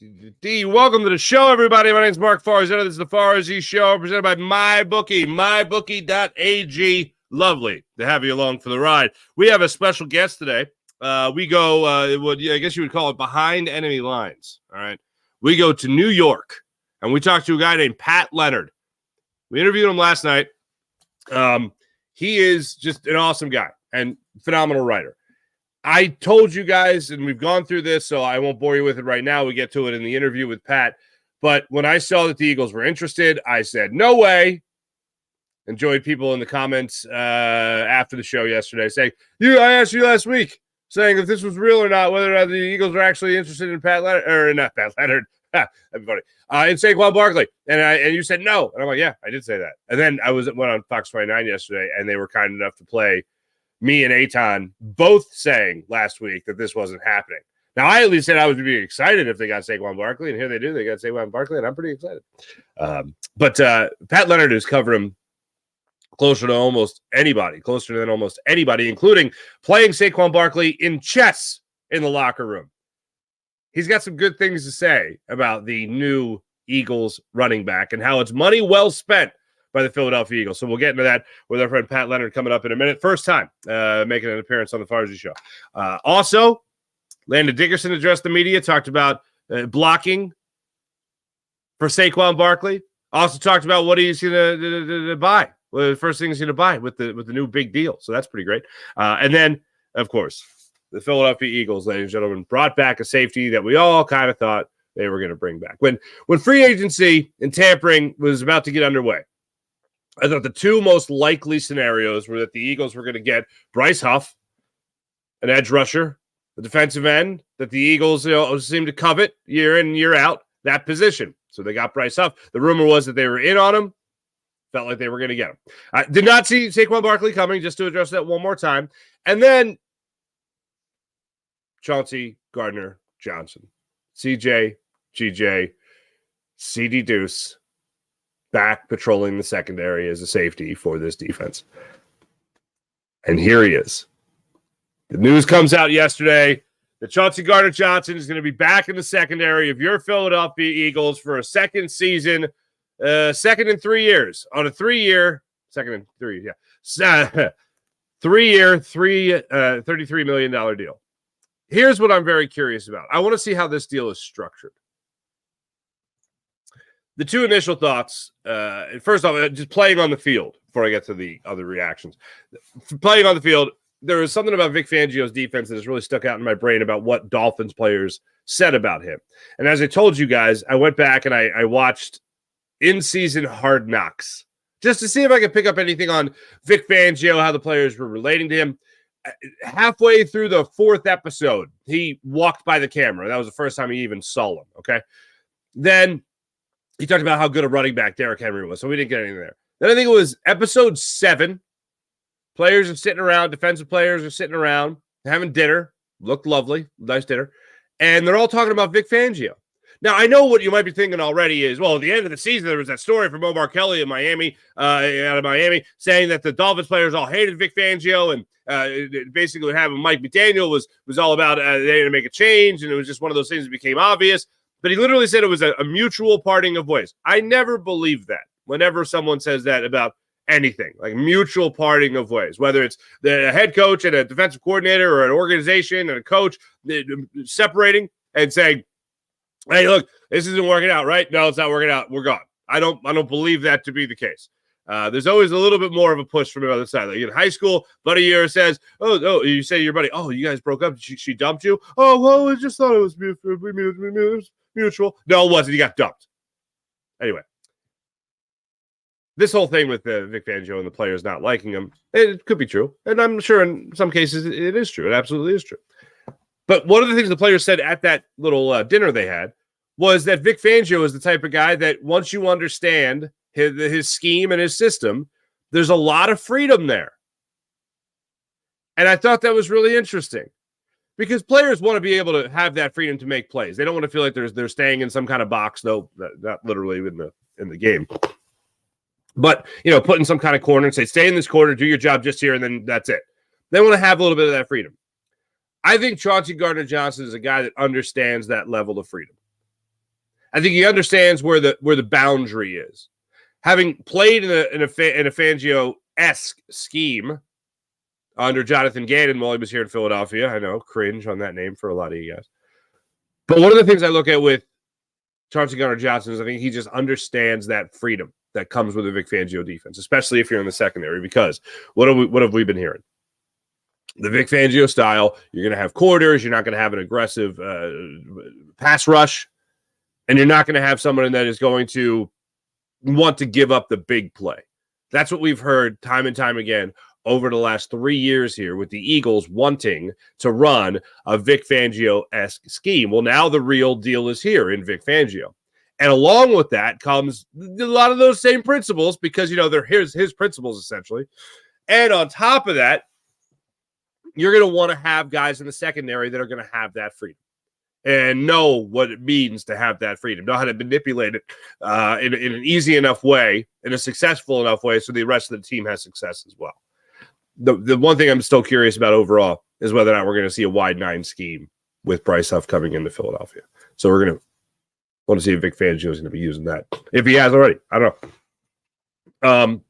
Welcome to the show, everybody. My name is Mark Farzetta. This is the Farzy Show, presented by MyBookie, mybookie.ag. Lovely to have you along for the ride. We have a special guest today. We go, I guess you would call it behind enemy lines. All right. We go to New York, and we talked to a guy named Pat Leonard. We interviewed him last night. He is just an awesome guy and phenomenal writer. I told you guys, and we've gone through this, so I won't bore you with it right now. We get to it in the interview with Pat. But when I saw that the Eagles were interested, I said, no way. Enjoyed people in the comments after the show yesterday saying, I asked you last week, saying if this was real or not, whether or not the Eagles were actually interested in Pat Leonard, or not Pat Leonard, that'd be funny, in Saquon Barkley. And you said no. And I'm like, yeah, I did say that. And then I went on Fox 29 yesterday, and they were kind enough to play me and Eitan both saying last week that this wasn't happening. Now, I at least said I would be excited if they got Saquon Barkley, and here they do. They got Saquon Barkley, and I'm pretty excited. But Pat Leonard has covered him closer than almost anybody, including playing Saquon Barkley in chess in the locker room. He's got some good things to say about the new Eagles running back and how it's money well spent by the Philadelphia Eagles. So we'll get into that with our friend Pat Leonard coming up in a minute. First time making an appearance on the Farzy Show. Also, Landon Dickerson addressed the media, talked about blocking for Saquon Barkley. Also talked about what he's going to buy. Well, the first thing he's going to buy with the new big deal. So that's pretty great. And then, of course, the Philadelphia Eagles, ladies and gentlemen, brought back a safety that we all kind of thought they were going to bring back. When free agency and tampering was about to get underway, I thought the two most likely scenarios were that the Eagles were going to get Bryce Huff, an edge rusher, a defensive end that the Eagles seem to covet year in and year out, that position. So they got Bryce Huff. The rumor was that they were in on him. Felt like they were going to get him. I did not see Saquon Barkley coming, just to address that one more time. And then Chauncey Gardner-Johnson, CJGJ, CD Deuce, back patrolling the secondary as a safety for this defense. And here he is. The news comes out yesterday that Chauncey Gardner-Johnson is going to be back in the secondary of your Philadelphia Eagles for a second season, second in 3 years, on a 3-year, second in 3, yeah, 3-year, $33 million deal. Here's what I'm very curious about. I want to see how this deal is structured. The two initial thoughts, first off, just playing on the field, before I get to the other reactions. Playing on the field, there was something about Vic Fangio's defense that has really stuck out in my brain about what Dolphins players said about him. And as I told you guys, I went back and I watched in-season Hard Knocks just to see if I could pick up anything on Vic Fangio, how the players were relating to him. Halfway through the 4th episode, he walked by the camera. That was the first time he even saw him, okay? Then he talked about how good a running back Derrick Henry was, so we didn't get anything there. Then I think it was episode 7. Players are sitting around, defensive players are sitting around, having dinner. Looked lovely, nice dinner. And they're all talking about Vic Fangio. Now, I know what you might be thinking already is, well, at the end of the season, there was that story from Omar Kelly in Miami, out of Miami, saying that the Dolphins players all hated Vic Fangio, and basically what happened with Mike McDaniel was all about they had to make a change, and it was just one of those things that became obvious. But he literally said it was a mutual parting of ways. I never believe that whenever someone says that about anything, like mutual parting of ways, whether it's the head coach and a defensive coordinator or an organization and a coach separating and saying, hey, look, this isn't working out, right? No, it's not working out. We're gone. I don't believe that to be the case. There's always a little bit more of a push from the other side. Like in high school, buddy of yours says, oh, you say to your buddy, oh, you guys broke up. She dumped you. Oh, well, I just thought it was mutual. No, it wasn't. You got dumped. Anyway, this whole thing with Vic Fangio and the players not liking him, it could be true. And I'm sure in some cases it is true. It absolutely is true. But one of the things the players said at that little dinner they had was that Vic Fangio is the type of guy that once you understand his scheme and his system, there's a lot of freedom there. And I thought that was really interesting because players want to be able to have that freedom to make plays. They don't want to feel like they're staying in some kind of box. No, not literally in the game. But, put in some kind of corner and say, stay in this corner, do your job just here, and then that's it. They want to have a little bit of that freedom. I think Chauncey Gardner-Johnson is a guy that understands that level of freedom. I think he understands where the boundary is. Having played in a Fangio-esque scheme under Jonathan Gannon while he was here in Philadelphia, I know, cringe on that name for a lot of you guys. But one of the things I look at with Chauncey Gardner-Johnson is I think he just understands that freedom that comes with a Vic Fangio defense, especially if you're in the secondary, because what have we been hearing? The Vic Fangio style, you're going to have quarters, you're not going to have an aggressive pass rush, and you're not going to have someone that is going to want to give up the big play. That's what we've heard time and time again over the last 3 years here with the Eagles wanting to run a Vic Fangio-esque scheme. Well, now the real deal is here in Vic Fangio. And along with that comes a lot of those same principles because, they're his principles essentially. And on top of that, you're going to want to have guys in the secondary that are going to have that freedom and know what it means to have that freedom, know how to manipulate it in an easy enough way, in a successful enough way so the rest of the team has success as well. The one thing I'm still curious about overall is whether or not we're going to see a wide 9 scheme with Bryce Huff coming into Philadelphia. So we're going to want to see if Vic Fangio is going to be using that. If he has already, I don't know.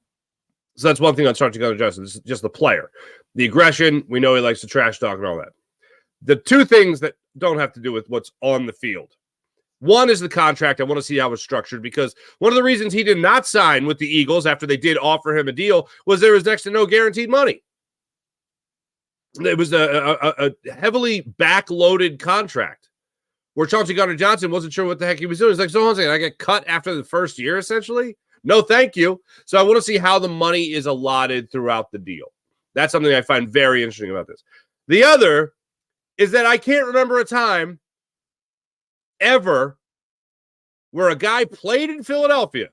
So that's one thing on Chauncey Gardner-Johnson. This is just the player. The aggression, we know he likes to trash talk and all that. The two things that don't have to do with what's on the field. One is the contract. I want to see how it's structured because one of the reasons he did not sign with the Eagles after they did offer him a deal was there was next to no guaranteed money. It was a heavily backloaded contract where Chauncey Gardner-Johnson wasn't sure what the heck he was doing. He's like, so hold on a second, I get cut after the first year, essentially? No, thank you. So I want to see how the money is allotted throughout the deal. That's something I find very interesting about this. The other is that I can't remember a time ever where a guy played in Philadelphia,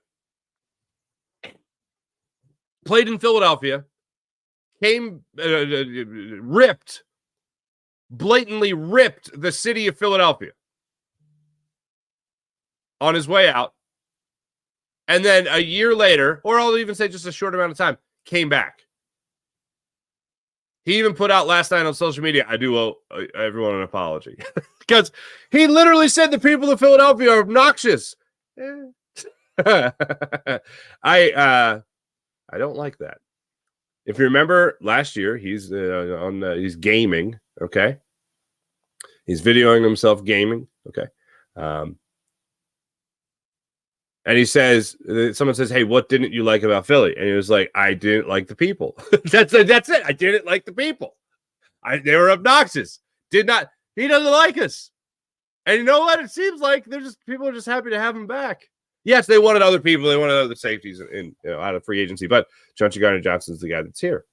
came, blatantly ripped the city of Philadelphia on his way out, and then a year later, or I'll even say just a short amount of time, came back. He even put out last night on social media, I do owe everyone an apology. Because he literally said the people of Philadelphia are obnoxious. I don't like that. If you remember last year, he's gaming, okay? He's videoing himself gaming, okay? And he says, someone says, hey, what didn't you like about Philly? And he was like, I didn't like the people. That's it. I didn't like the people. They were obnoxious. He doesn't like us. And you know what? It seems like people are just happy to have him back. Yes, they wanted other people. They wanted other safeties out of free agency. But Chauncey Gardner-Johnson's the guy that's here.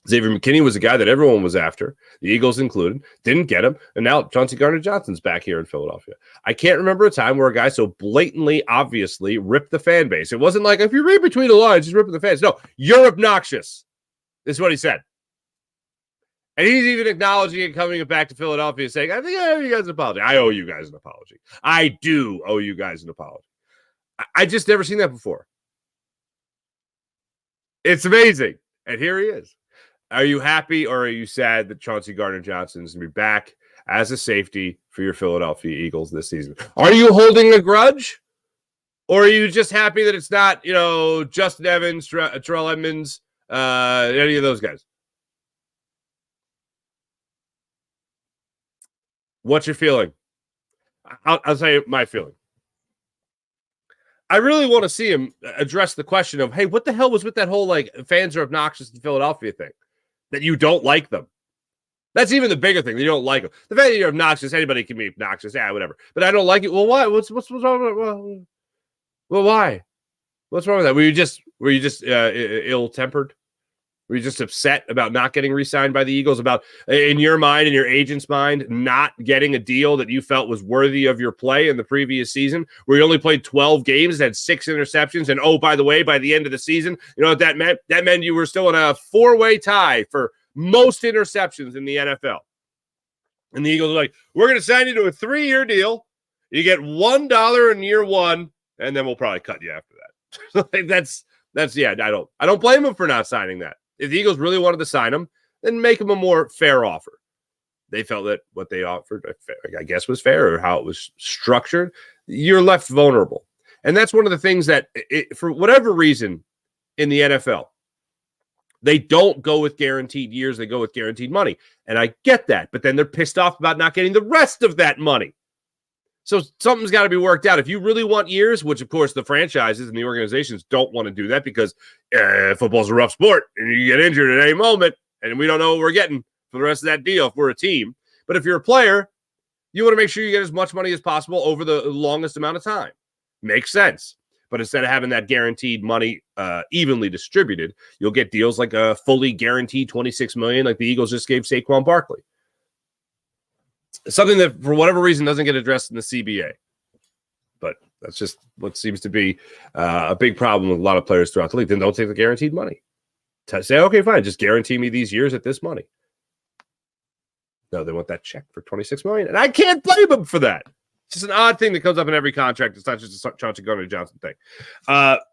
Xavier McKinney was a guy that everyone was after, the Eagles included, didn't get him, and now Chauncey Gardner-Johnson's back here in Philadelphia. I can't remember a time where a guy so blatantly, obviously ripped the fan base. It wasn't like, if you read between the lines, he's ripping the fans. No, you're obnoxious. This is what he said. And he's even acknowledging it, coming back to Philadelphia, saying, I think I owe you guys an apology. I owe you guys an apology. I do owe you guys an apology. I just never seen that before. It's amazing. And here he is. Are you happy or are you sad that Chauncey Gardner-Johnson is going to be back as a safety for your Philadelphia Eagles this season? Are you holding a grudge? Or are you just happy that it's not, Justin Evans, Terrell Edmonds, any of those guys? What's your feeling? I'll tell you my feeling. I really want to see him address the question of, hey, what the hell was with that whole, fans are obnoxious in Philadelphia thing? That you don't like them. That's even the bigger thing. That you don't like them. The fact that you're obnoxious, anybody can be obnoxious. Yeah, whatever. But I don't like it. Well, why? What's wrong with it? Well, why? What's wrong with that? Were you just ill-tempered? Were you just upset about not getting re-signed by the Eagles? About, in your mind, in your agent's mind, not getting a deal that you felt was worthy of your play in the previous season, where you only played 12 games, had 6 interceptions, and oh, by the way, by the end of the season, you know what that meant? That meant you were still in a 4-way tie for most interceptions in the NFL. And the Eagles are like, we're going to sign you to a 3-year deal. You get $1 in year 1, and then we'll probably cut you after that. That's yeah. I don't blame him for not signing that. If the Eagles really wanted to sign him, then make him a more fair offer. they felt that what they offered, I guess, was fair, or how it was structured, you're left vulnerable. And that's one of the things that, for whatever reason, in the NFL, they don't go with guaranteed years. They go with guaranteed money. And I get that. But then they're pissed off about not getting the rest of that money. So something's got to be worked out. If you really want years, which, of course, the franchises and the organizations don't want to do that because football's a rough sport and you get injured at any moment and we don't know what we're getting for the rest of that deal if we're a team. But if you're a player, you want to make sure you get as much money as possible over the longest amount of time. Makes sense. But instead of having that guaranteed money evenly distributed, you'll get deals like a fully guaranteed $26 million like the Eagles just gave Saquon Barkley. Something that, for whatever reason, doesn't get addressed in the CBA. But that's just what seems to be a big problem with a lot of players throughout the league. Then don't take the guaranteed money. Say, okay, fine, just guarantee me these years at this money. No, they want that check for $26 million, and I can't blame them for that. It's just an odd thing that comes up in every contract. It's not just a Chauncey Gardner-Johnson thing.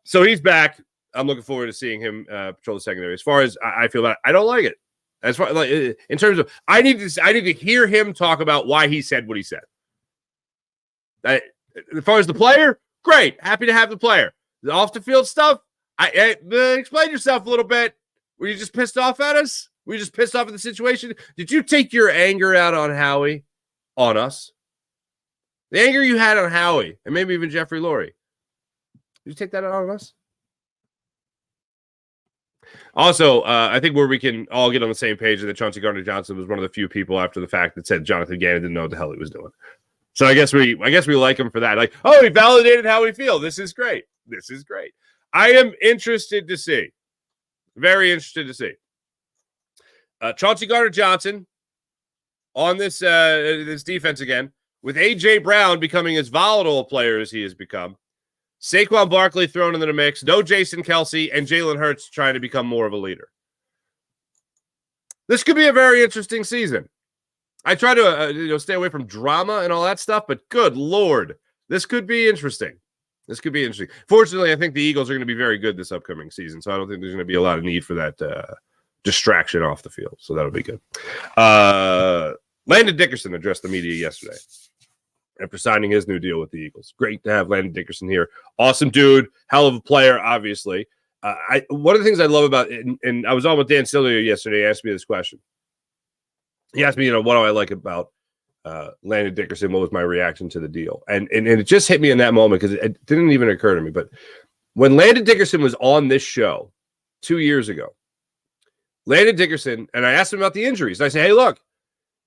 So he's back. I'm looking forward to seeing him patrol the secondary. As far as I feel about it, I don't like it. As far like in terms of, I need to hear him talk about why he said what he said. As far as the player, great, happy to have the player. The off the field stuff, explain yourself a little bit. Were you just pissed off at us? Were you just pissed off at the situation? Did you take your anger out on Howie, on us? The anger you had on Howie, and maybe even Jeffrey Lurie, did you take that out on us? Also, I think where we can all get on the same page is that Chauncey Gardner-Johnson was one of the few people after the fact that said Jonathan Gannon didn't know what the hell he was doing. So I guess we like him for that. Like, oh, he validated how we feel. This is great. This is great. I am interested to see. Very interested to see. Chauncey Gardner-Johnson on this defense again, with A.J. Brown becoming as volatile a player as he has become. Saquon Barkley thrown into the mix. No Jason Kelce, and Jalen Hurts trying to become more of a leader. This could be a very interesting season. I try to stay away from drama and all that stuff, but good Lord, this could be interesting. This could be interesting. Fortunately, I think the Eagles are going to be very good this upcoming season, so I don't think there's going to be a lot of need for that distraction off the field, so that'll be good. Landon Dickerson addressed the media yesterday after signing his new deal with the Eagles. Great to have Landon Dickerson here. Awesome dude. Hell of a player, obviously. One of the things I love about it, and I was on with Dan Sillier yesterday, he asked me this question. He asked me, what do I like about Landon Dickerson? What was my reaction to the deal? And it just hit me in that moment because it didn't even occur to me. But when Landon Dickerson was on this show 2 years ago, Landon Dickerson, and I asked him about the injuries. And I said, hey, look,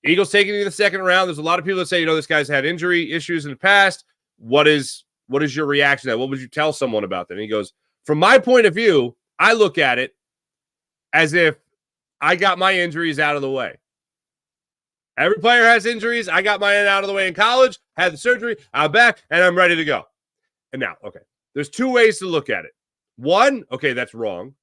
Eagles taking you in the second round. There's a lot of people that say, this guy's had injury issues in the past. What is your reaction to that? What would you tell someone about that? And he goes, from my point of view, I look at it as if I got my injuries out of the way. Every player has injuries. I got mine out of the way in college, had the surgery, I'm back, and I'm ready to go. And now, okay, there's two ways to look at it. One, okay, that's wrong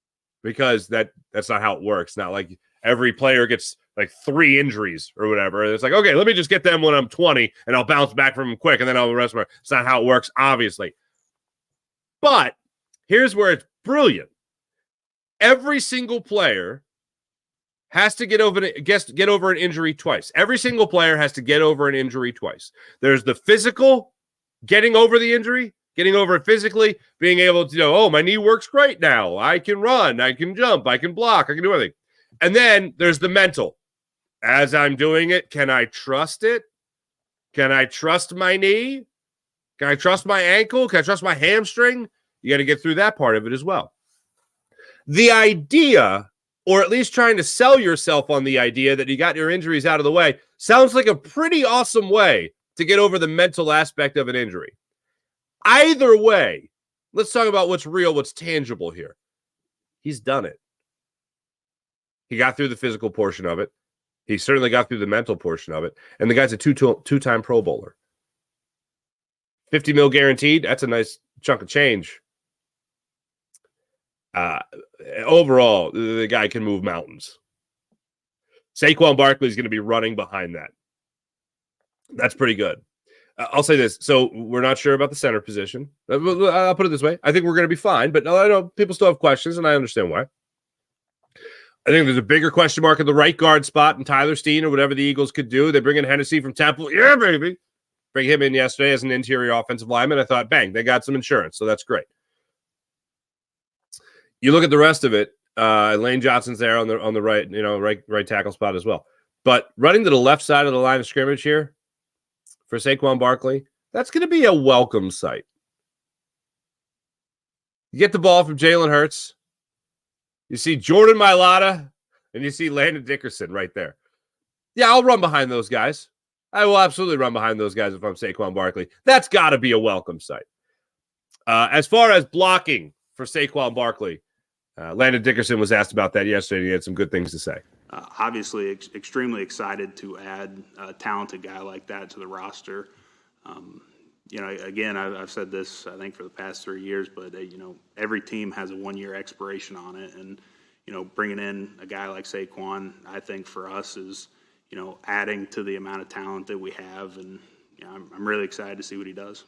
because that's not how it works. Not like every player gets like 3 injuries or whatever. It's like, okay, let me just get them when I'm 20 and I'll bounce back from them quick and then I'll rest my. It's not how it works, obviously. But here's where it's brilliant. Every single player has to get over an injury twice. Every single player has to get over an injury twice. There's the physical, getting over the injury, getting over it physically, being able to, my knee works great now. I can run, I can jump, I can block, I can do everything. And then there's the mental. As I'm doing it, can I trust it? Can I trust my knee? Can I trust my ankle? Can I trust my hamstring? You got to get through that part of it as well. The idea, or at least trying to sell yourself on the idea that you got your injuries out of the way, sounds like a pretty awesome way to get over the mental aspect of an injury. Either way, let's talk about what's real, what's tangible here. He's done it. He got through the physical portion of it. He certainly got through the mental portion of it. And the guy's a two-time Pro Bowler. $50 million guaranteed. That's a nice chunk of change. Overall, the guy can move mountains. Saquon Barkley is going to be running behind that. That's pretty good. I'll say this. So we're not sure about the center position. I'll put it this way. I think we're going to be fine, but I know people still have questions, and I understand why. I think there's a bigger question mark at the right guard spot in Tyler Steen or whatever the Eagles could do. They bring in Hennessy from Temple. Yeah, baby. Bring him in yesterday as an interior offensive lineman. I thought, bang, they got some insurance, so that's great. You look at the rest of it. Lane Johnson's there on the right, right tackle spot as well. But running to the left side of the line of scrimmage here for Saquon Barkley, that's going to be a welcome sight. You get the ball from Jalen Hurts. You see Jordan Mailata, and you see Landon Dickerson right there. Yeah, I'll run behind those guys. I will absolutely run behind those guys if I'm Saquon Barkley. That's got to be a welcome sight. As far as blocking for Saquon Barkley, Landon Dickerson was asked about that yesterday. He had some good things to say. Obviously, extremely excited to add a talented guy like that to the roster. Again, I've said this, I think, for the past 3 years, but, every team has a 1-year expiration on it. And, bringing in a guy like Saquon, I think for us is, adding to the amount of talent that we have. And I'm really excited to see what he does.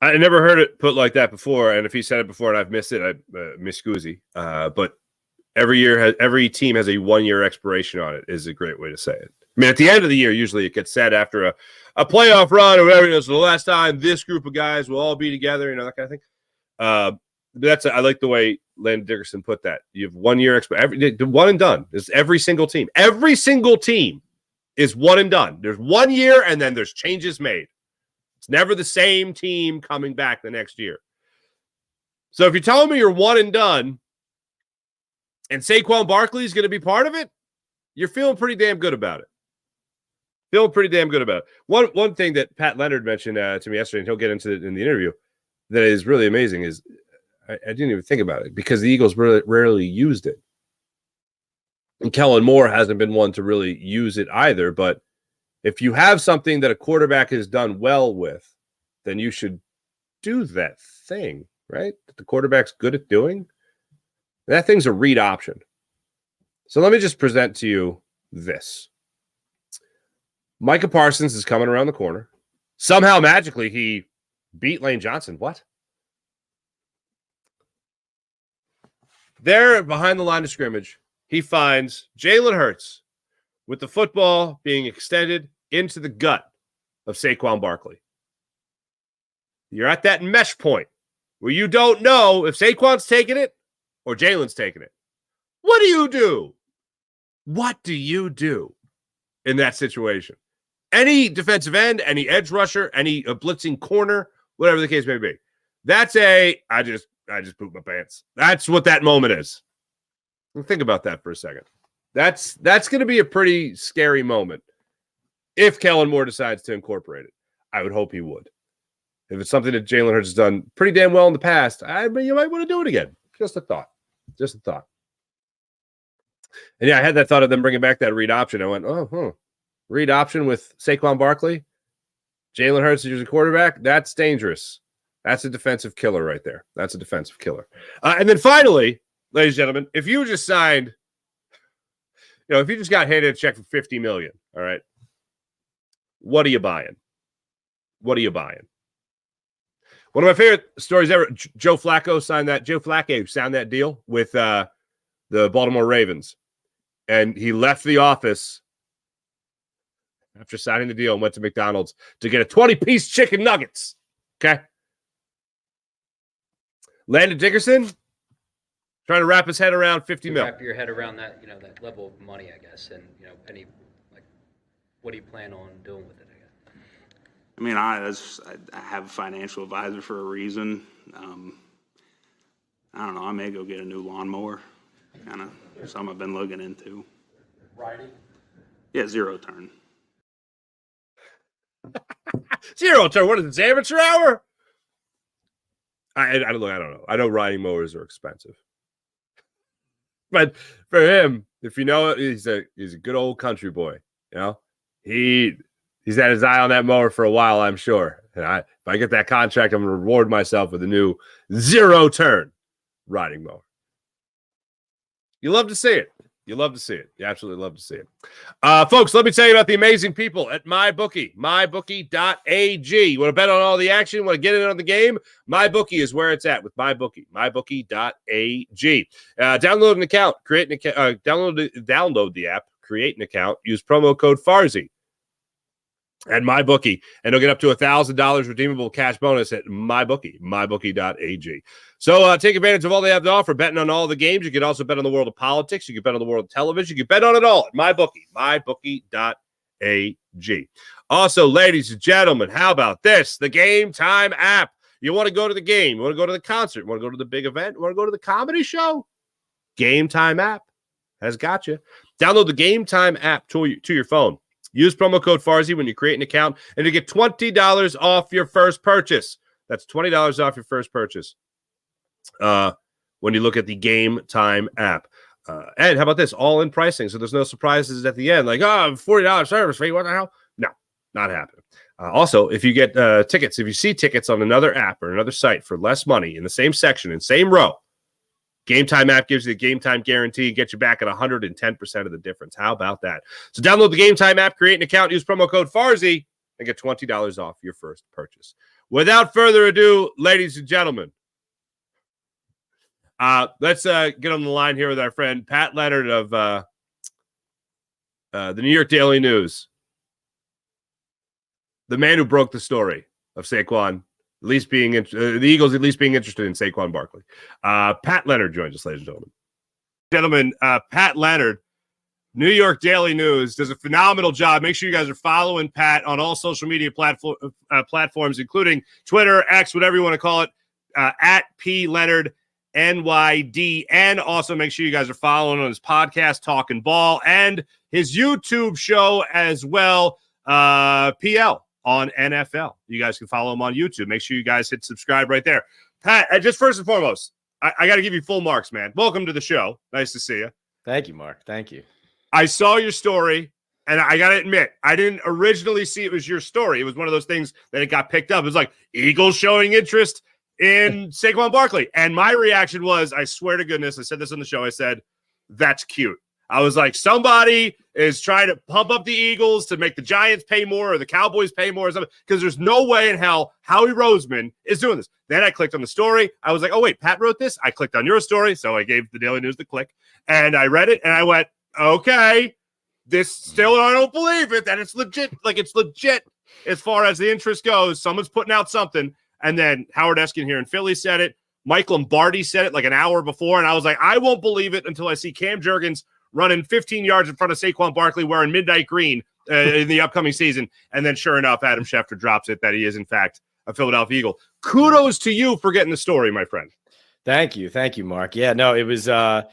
I never heard it put like that before. And if he said it before and I've missed it, I miss Scoozy. But every team has a 1-year expiration on it is a great way to say it. I mean, at the end of the year, usually it gets said after a playoff run or whatever. So the last time this group of guys will all be together, that kind of thing. I like the way Landon Dickerson put that. You have 1 year one and done. It's every single team. Every single team is one and done. There's 1 year and then there's changes made. It's never the same team coming back the next year. So if you're telling me you're one and done and Saquon Barkley is going to be part of it, you're feeling pretty damn good about it. One thing that Pat Leonard mentioned to me yesterday, and he'll get into it in the interview, that is really amazing is I didn't even think about it because the Eagles rarely used it. And Kellen Moore hasn't been one to really use it either. But if you have something that a quarterback has done well with, then you should do that thing, right? That the quarterback's good at doing. That thing's a read option. So let me just present to you this. Micah Parsons is coming around the corner. Somehow, magically, he beat Lane Johnson. What? There, behind the line of scrimmage, he finds Jalen Hurts with the football being extended into the gut of Saquon Barkley. You're at that mesh point where you don't know if Saquon's taking it or Jalen's taking it. What do you do? What do you do in that situation? Any defensive end, any edge rusher, any blitzing corner, whatever the case may be. That's I just pooped my pants. That's what that moment is. Think about that for a second. That's going to be a pretty scary moment if Kellen Moore decides to incorporate it. I would hope he would. If it's something that Jalen Hurts has done pretty damn well in the past, you might want to do it again. Just a thought. And yeah, I had that thought of them bringing back that read option. I went, read option with Saquon Barkley, Jalen Hurts as your quarterback. That's dangerous. That's a defensive killer right there. That's a defensive killer. And then finally, ladies and gentlemen, if you just signed, if you just got handed a check for $50 million, all right, what are you buying? One of my favorite stories ever, Joe Flacco signed that deal with the Baltimore Ravens. And he left the office after signing the deal and went to McDonald's to get a 20-piece chicken nuggets. Okay. Landon Dickerson trying to wrap his head around $50 million. Wrap your head around that, that level of money, I guess. And, what do you plan on doing with it, I guess? I mean, I have a financial advisor for a reason. I don't know. I may go get a new lawnmower. Kind of something I've been looking into. Riding? Yeah, zero turn. Zero turn. What is it? Amateur hour? I don't know. I know riding mowers are expensive, but for him, if you know it, he's a good old country boy. He's had his eye on that mower for a while, I'm sure. And if I get that contract, I'm going to reward myself with a new zero turn riding mower. You love to see it. You love to see it. You absolutely love to see it. Folks, let me tell you about the amazing people at MyBookie, mybookie.ag. You want to bet on all the action? Want to get in on the game? MyBookie is where it's at with MyBookie, mybookie.ag. Download an account, create an account, download the app, create an account, use promo code FARZI at MyBookie, and you'll get up to $1,000 redeemable cash bonus at MyBookie, mybookie.ag. So take advantage of all they have to offer, betting on all the games. You can also bet on the world of politics. You can bet on the world of television. You can bet on it all at MyBookie, mybookie.ag. Also, ladies and gentlemen, how about this? The Game Time app. You want to go to the game. You want to go to the concert. You want to go to the big event. You want to go to the comedy show. Game Time app has got you. Download the Game Time app to your phone. Use promo code FARZI when you create an account, and you get $20 off your first purchase. That's $20 off your first purchase when you look at the Game Time app. And how about this? All-in pricing, so there's no surprises at the end. Like, $40 service fee, what the hell? No, not happening. Also, if you get tickets, if you see tickets on another app or another site for less money in the same section, in same row, Game Time app gives you the Game Time guarantee and gets you back at 110% of the difference. How about that? So download the Game Time app, create an account, use promo code FARZI, and get $20 off your first purchase. Without further ado, ladies and gentlemen, let's get on the line here with our friend Pat Leonard of the New York Daily News, the man who broke the story of Saquon. At least being the Eagles, at least being interested in Saquon Barkley. Pat Leonard joins us, ladies and gentlemen. Pat Leonard, New York Daily News, does a phenomenal job. Make sure you guys are following Pat on all social media platforms, including Twitter, X, whatever you want to call it, at P Leonard NYD. And also make sure you guys are following on his podcast, Talking Ball, and his YouTube show as well, PL. On NFL. You guys can follow him on YouTube. Make sure you guys hit subscribe right there. Pat, just first and foremost, I got to give you full marks, man. Welcome to the show. Nice to see you. Thank you, Mark. Thank you. I saw your story, and I got to admit, I didn't originally see it was your story. It was one of those things that it got picked up. It was like, Eagles showing interest in Saquon Barkley. And my reaction was, I swear to goodness, I said this on the show, I said, that's cute. I was like, somebody is trying to pump up the Eagles to make the Giants pay more or the Cowboys pay more or something, because there's no way in hell Howie Roseman is doing this. Then I clicked on the story. I was like, oh, wait, Pat wrote this? I clicked on your story, so I gave the Daily News the click, and I read it, and I went, okay, this still, I don't believe it, that it's legit. Like, it's legit as far as the interest goes. Someone's putting out something, and then Howard Eskin here in Philly said it. Mike Lombardi said it like an hour before, and I was like, I won't believe it until I see Cam Jurgens running 15 yards in front of Saquon Barkley wearing midnight green in the upcoming season. And then sure enough, Adam Schefter drops it that he is, in fact, a Philadelphia Eagle. Kudos to you for getting the story, my friend. Thank you. Thank you, Mark. Yeah, no, it was a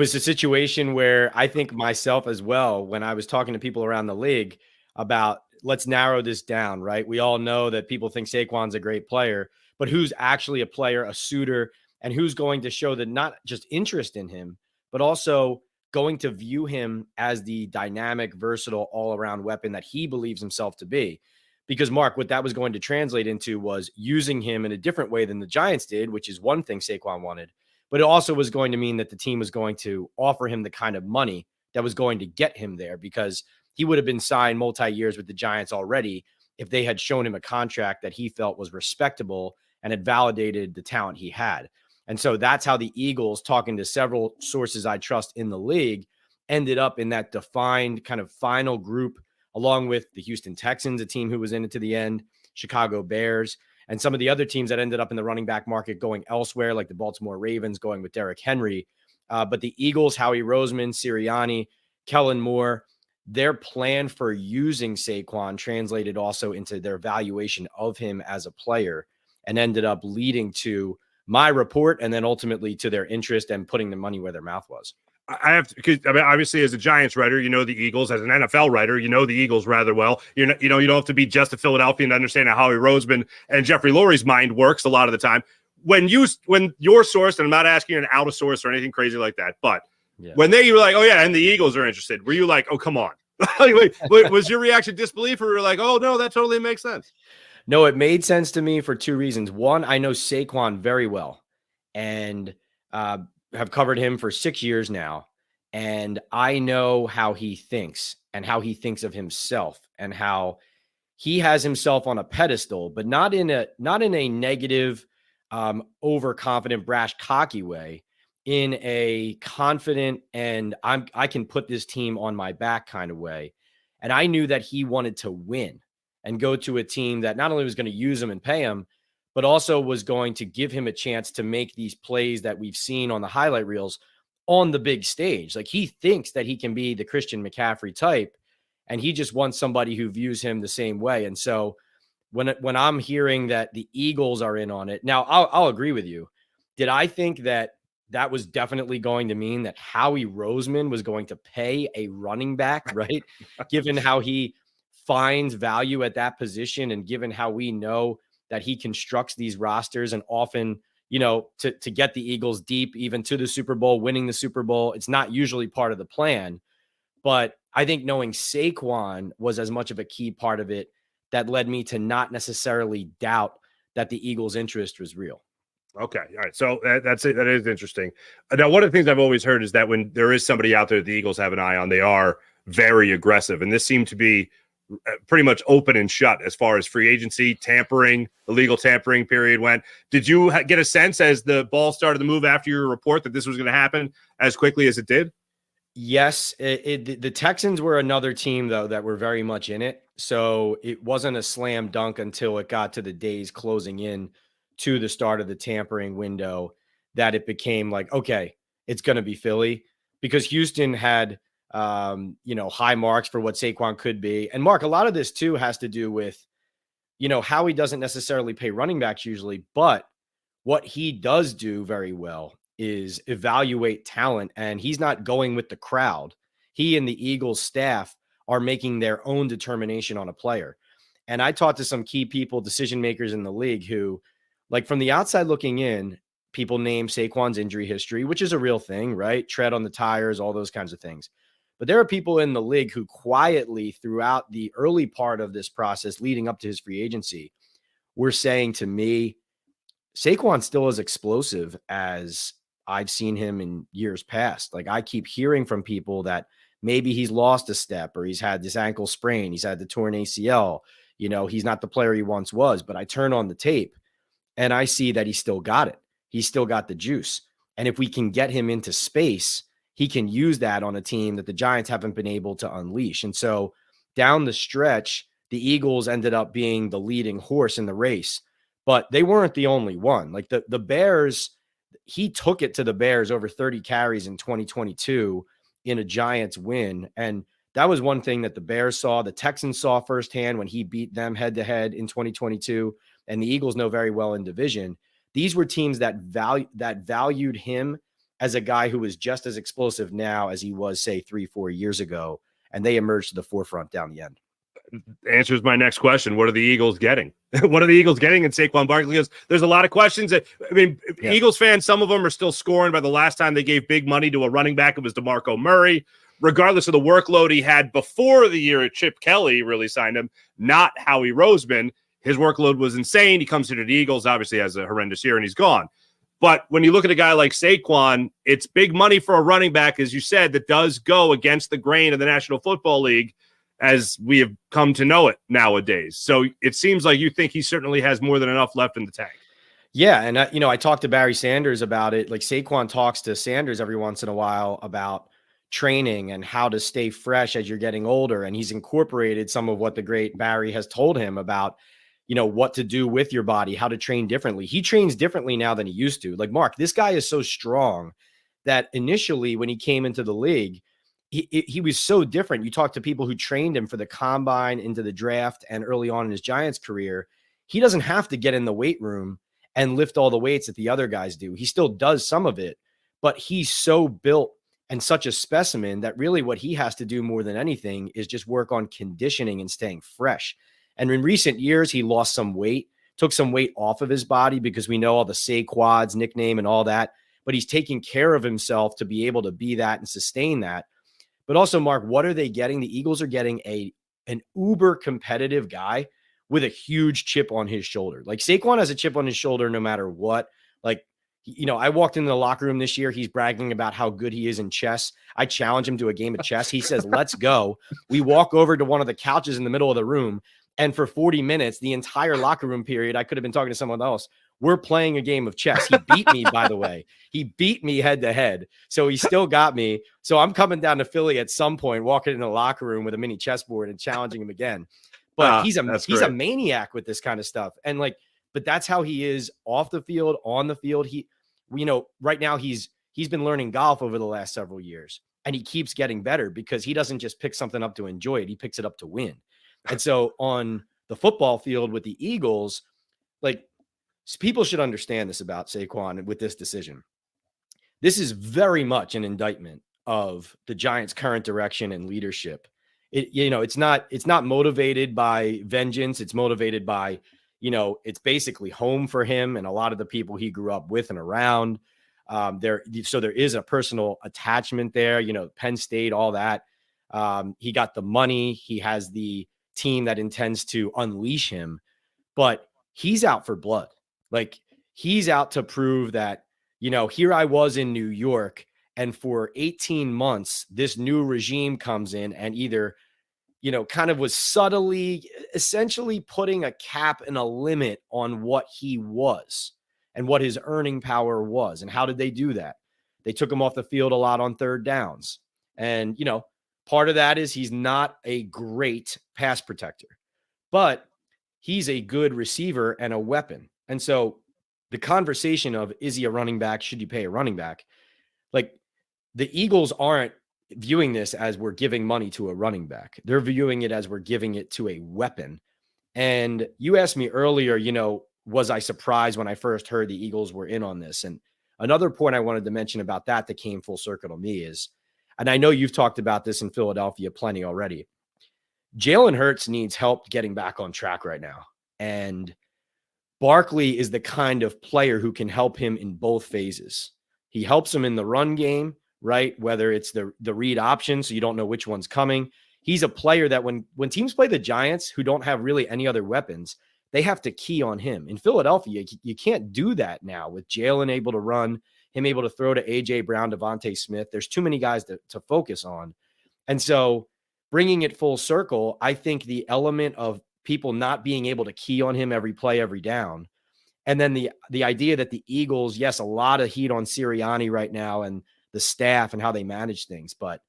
situation where I think myself as well, when I was talking to people around the league about, let's narrow this down, right? We all know that people think Saquon's a great player, but who's actually a player, a suitor, and who's going to show that not just interest in him, but also going to view him as the dynamic, versatile, all-around weapon that he believes himself to be. Because, Mark, what that was going to translate into was using him in a different way than the Giants did, which is one thing Saquon wanted. But it also was going to mean that the team was going to offer him the kind of money that was going to get him there, because he would have been signed multi-years with the Giants already if they had shown him a contract that he felt was respectable and had validated the talent he had. And so that's how the Eagles, talking to several sources I trust in the league, ended up in that defined kind of final group, along with the Houston Texans, a team who was in it to the end, Chicago Bears, and some of the other teams that ended up in the running back market going elsewhere, like the Baltimore Ravens going with Derrick Henry. But the Eagles, Howie Roseman, Sirianni, Kellen Moore, their plan for using Saquon translated also into their valuation of him as a player, and ended up leading to my report, and then ultimately to their interest and putting the money where their mouth was. I have to, because I mean, obviously, as a Giants writer, you know the Eagles. As an NFL writer, you know the Eagles rather well. You know, you don't have to be just a Philadelphian to understand how Howie Roseman and Jeffrey Lurie's mind works a lot of the time. When your source, and I'm not asking you an out of source or anything crazy like that, but when they were like, oh yeah, and the Eagles are interested, were you like, oh come on? Was your reaction disbelief, or were you like, oh no, that totally makes sense? No, it made sense to me for two reasons. One, I know Saquon very well and have covered him for 6 years now. And I know how he thinks and how he thinks of himself and how he has himself on a pedestal, but not in a negative, overconfident, brash, cocky way, in a confident and I can put this team on my back kind of way. And I knew that he wanted to win and go to a team that not only was going to use him and pay him, but also was going to give him a chance to make these plays that we've seen on the highlight reels on the big stage. Like, he thinks that he can be the Christian McCaffrey type, and he just wants somebody who views him the same way. And so when I'm hearing that the Eagles are in on it, now I'll agree with you. Did I think that was definitely going to mean that Howie Roseman was going to pay a running back, right? Given how he finds value at that position, and given how we know that he constructs these rosters, and often, to get the Eagles deep, even to the Super Bowl, winning the Super Bowl, it's not usually part of the plan. But I think knowing Saquon was as much of a key part of it that led me to not necessarily doubt that the Eagles' interest was real. Okay. All right. So that's it. That is interesting. Now, one of the things I've always heard is that when there is somebody out there that the Eagles have an eye on, they are very aggressive. And this seemed to be pretty much open and shut as far as free agency, tampering, illegal tampering period went. Did you get a sense as the ball started to move after your report that this was going to happen as quickly as it did? Yes. The Texans were another team, though, that were very much in it. So it wasn't a slam dunk until it got to the days closing in to the start of the tampering window that it became like, okay, it's going to be Philly, because Houston had, high marks for what Saquon could be. And Mark, a lot of this too has to do with, how he doesn't necessarily pay running backs usually, but what he does do very well is evaluate talent, and he's not going with the crowd. He and the Eagles staff are making their own determination on a player. And I talked to some key people, decision makers in the league, who, like, from the outside looking in, people name Saquon's injury history, which is a real thing, right? Tread on the tires, all those kinds of things. But there are people in the league who quietly, throughout the early part of this process leading up to his free agency, were saying to me, Saquon still as explosive as I've seen him in years past. Like, I keep hearing from people that maybe he's lost a step, or he's had this ankle sprain, he's had the torn ACL, he's not the player he once was. But I turn on the tape and I see that he's still got it. He's still got the juice. And if we can get him into space, he can use that on a team that the Giants haven't been able to unleash. And so down the stretch, the Eagles ended up being the leading horse in the race, but they weren't the only one. Like, the Bears, he took it to the Bears over 30 carries in 2022 in a Giants win. And that was one thing that the Bears saw, the Texans saw firsthand when he beat them head to head in 2022. And the Eagles know very well in division. These were teams that valued him as a guy who was just as explosive now as he was, say, 3-4 years ago. And they emerged to the forefront down the end. Answers my next question. What are the Eagles getting? What are the Eagles getting in Saquon Barkley? There's a lot of questions. Eagles fans, some of them are still scoring by the last time they gave big money to a running back. It was DeMarco Murray. Regardless of the workload he had before the year Chip Kelly really signed him, not Howie Roseman, his workload was insane. He comes to the Eagles, obviously has a horrendous year, and he's gone. But when you look at a guy like Saquon, it's big money for a running back, as you said, that does go against the grain of the National Football League, as we have come to know it nowadays. So it seems like you think he certainly has more than enough left in the tank. Yeah. And, I talked to Barry Sanders about it. Like, Saquon talks to Sanders every once in a while about training and how to stay fresh as you're getting older. And he's incorporated some of what the great Barry has told him about, what to do with your body, how to train differently. He trains differently now than he used to. Like, Mark, this guy is so strong that initially when he came into the league, he was so different. You talk to people who trained him for the combine, into the draft, and early on in his Giants career. He doesn't have to get in the weight room and lift all the weights that the other guys do. He still does some of it, but he's so built and such a specimen that really what he has to do more than anything is just work on conditioning and staying fresh. And in recent years, he lost some weight, took some weight off of his body, because we know all the Saquads nickname and all that, but he's taking care of himself to be able to be that and sustain that. But also, Mark, what are they getting? The Eagles are getting an uber competitive guy with a huge chip on his shoulder. Like, Saquon has a chip on his shoulder no matter what. Like, I walked into the locker room this year. He's bragging about how good he is in chess. I challenge him to a game of chess. He says, let's go. We walk over to one of the couches in the middle of the room. And for 40 minutes, the entire locker room period, I could have been talking to someone else. We're playing a game of chess. He beat me, by the way. He beat me head to head. So he still got me. So I'm coming down to Philly at some point, walking in the locker room with a mini chessboard and challenging him again. But he's a maniac with this kind of stuff. And but that's how he is off the field, on the field. Right now he's been learning golf over the last several years, and he keeps getting better because he doesn't just pick something up to enjoy it. He picks it up to win. And so on the football field with the Eagles, people should understand this about Saquon with this decision. This is very much an indictment of the Giants' current direction and leadership. It's not motivated by vengeance. It's motivated by, it's basically home for him and a lot of the people he grew up with and around. So there is a personal attachment there, Penn State, all that. He got the money. He has the team that intends to unleash him, but he's out for blood. He's out to prove that, here I was in New York, and for 18 months, this new regime comes in and either, kind of was subtly, essentially putting a cap and a limit on what he was and what his earning power was. And how did they do that? They took him off the field a lot on third downs. And, part of that is he's not a great pass protector, but he's a good receiver and a weapon. And so the conversation of, is he a running back? Should you pay a running back? The Eagles aren't viewing this as we're giving money to a running back. They're viewing it as we're giving it to a weapon. And you asked me earlier, was I surprised when I first heard the Eagles were in on this? And another point I wanted to mention about that came full circle to me is, and I know you've talked about this in Philadelphia plenty already, Jalen Hurts needs help getting back on track right now. And Barkley is the kind of player who can help him in both phases. He helps him in the run game, right? Whether it's the read option, so you don't know which one's coming. He's a player that when teams play the Giants, who don't have really any other weapons, they have to key on him. In Philadelphia, you can't do that now with Jalen able to run, him able to throw to A.J. Brown, Devontae Smith. There's too many guys to focus on. And so bringing it full circle, I think the element of people not being able to key on him every play, every down, and then the idea that the Eagles, yes, a lot of heat on Sirianni right now and the staff and how they manage things. But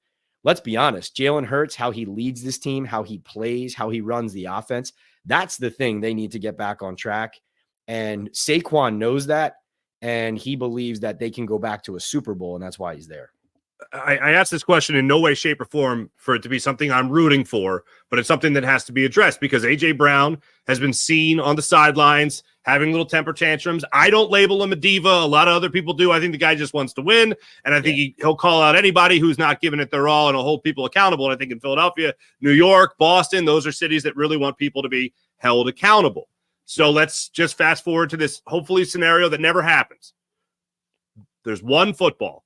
let's be honest, Jalen Hurts, how he leads this team, how he plays, how he runs the offense, that's the thing they need to get back on track. And Saquon knows that, and he believes that they can go back to a Super Bowl, and that's why he's there. I asked this question in no way, shape, or form for it to be something I'm rooting for, but it's something that has to be addressed because A.J. Brown has been seen on the sidelines having little temper tantrums. I don't label him a diva. A lot of other people do. I think the guy just wants to win, and I think he'll call out anybody who's not giving it their all, and he'll hold people accountable. And I think in Philadelphia, New York, Boston, those are cities that really want people to be held accountable. So let's just fast forward to this hopefully scenario that never happens. There's one football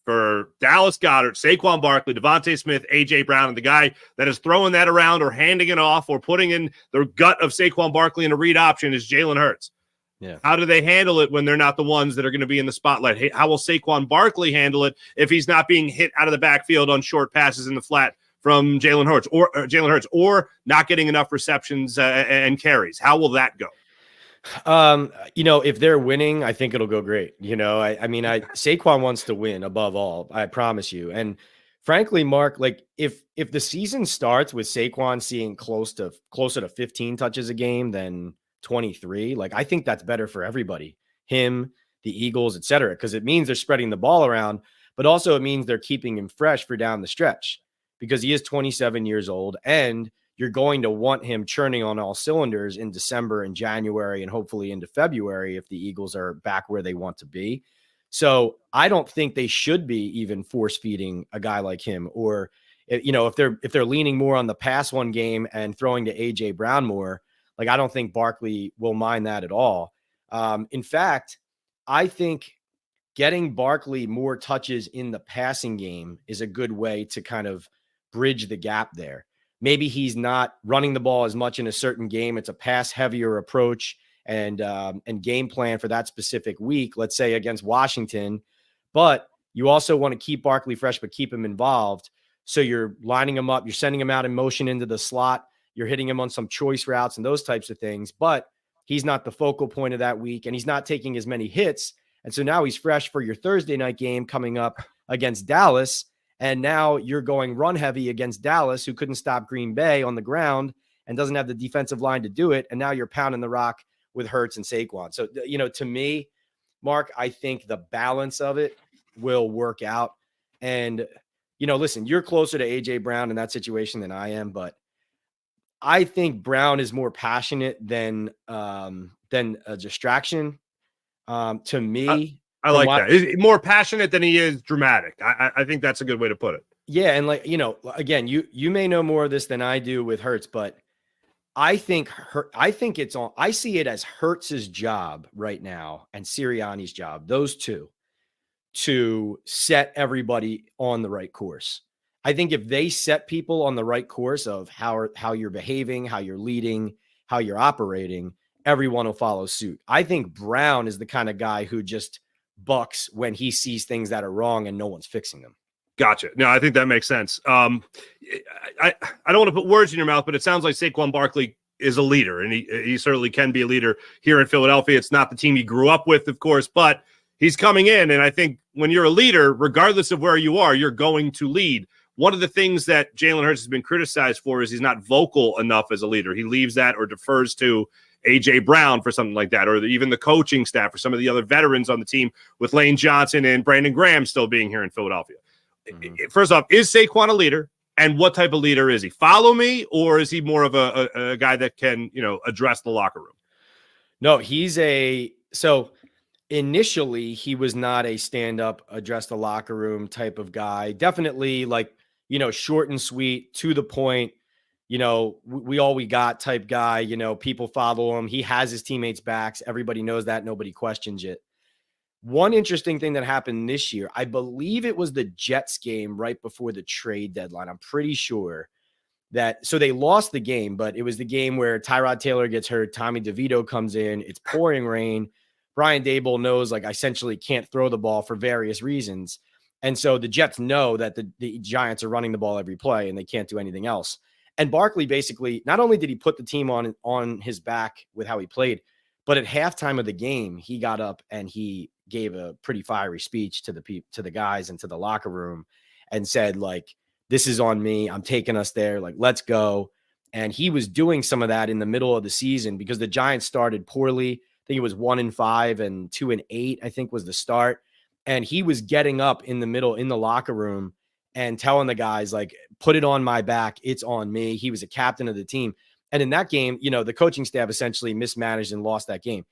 for Dallas Goedert, Saquon Barkley, Devontae Smith, A.J. Brown, and the guy that is throwing that around or handing it off or putting in the gut of Saquon Barkley in a read option is Jalen Hurts. Yeah. How do they handle it when they're not the ones that are going to be in the spotlight? Hey, how will Saquon Barkley handle it if he's not being hit out of the backfield on short passes in the flat from Jalen Hurts or not getting enough receptions and carries? How will that go? If they're winning, I think it'll go great. Saquon wants to win above all, I promise you. And frankly, Mark, if the season starts with Saquon seeing closer to 15 touches a game than 23, I think that's better for everybody, him, the Eagles, et cetera, because it means they're spreading the ball around, but also it means they're keeping him fresh for down the stretch because he is 27 years old and you're going to want him churning on all cylinders in December and January and hopefully into February if the Eagles are back where they want to be. So I don't think they should be even force feeding a guy like him, or, if they're leaning more on the pass one game and throwing to A.J. Brown more, I don't think Barkley will mind that at all. In fact, I think getting Barkley more touches in the passing game is a good way to kind of bridge the gap there. Maybe he's not running the ball as much in a certain game. It's a pass heavier approach and game plan for that specific week, let's say against Washington. But you also want to keep Barkley fresh, but keep him involved. So you're lining him up, you're sending him out in motion into the slot, you're hitting him on some choice routes and those types of things. But he's not the focal point of that week, and he's not taking as many hits. And so now he's fresh for your Thursday night game coming up against Dallas. And now you're going run heavy against Dallas, who couldn't stop Green Bay on the ground and doesn't have the defensive line to do it. And now you're pounding the rock with Hurts and Saquon. So, to me, Mark, I think the balance of it will work out. And, listen, you're closer to A.J. Brown in that situation than I am, but I think Brown is more passionate than a distraction. To me, I like that. He's more passionate than he is dramatic. I think that's a good way to put it. Yeah, and again, you may know more of this than I do with Hurts, but I think it's on. I see it as Hurts's job right now and Sirianni's job, those two, to set everybody on the right course. I think if they set people on the right course of how you're behaving, how you're leading, how you're operating, everyone will follow suit. I think Brown is the kind of guy who just bucks when he sees things that are wrong and no one's fixing them. Gotcha. No, I think that makes sense. I don't want to put words in your mouth, but it sounds like Saquon Barkley is a leader, and he certainly can be a leader here in Philadelphia. It's not the team he grew up with, of course, but he's coming in, and I think when you're a leader, regardless of where you are, you're going to lead. One of the things that Jalen Hurts has been criticized for is he's not vocal enough as a leader. He leaves that or defers to A.J. Brown for something like that, or even the coaching staff or some of the other veterans on the team, with Lane Johnson and Brandon Graham still being here in Philadelphia. Mm-hmm. First off, is Saquon a leader? And what type of leader is he? Follow me, or is he more of a guy that can, address the locker room? No, so initially he was not a stand-up, address the locker room type of guy. Definitely short and sweet, to the point, we got type guy, people follow him. He has his teammates' backs. Everybody knows that. Nobody questions it. One interesting thing that happened this year, I believe it was the Jets game right before the trade deadline. I'm pretty sure so they lost the game, but it was the game where Tyrod Taylor gets hurt. Tommy DeVito comes in. It's pouring rain. Brian Daboll knows, essentially can't throw the ball for various reasons. And so the Jets know that the Giants are running the ball every play and they can't do anything else. And Barkley basically, not only did he put the team on his back with how he played, but at halftime of the game, he got up and he gave a pretty fiery speech to the guys and to the locker room and said, this is on me. I'm taking us there. Let's go. And he was doing some of that in the middle of the season because the Giants started poorly. I think it was 1-5 and 2-8, I think was the start. And he was getting up in the middle in the locker room and telling the guys, put it on my back. It's on me. He was a captain of the team. And in that game, the coaching staff essentially mismanaged and lost that game.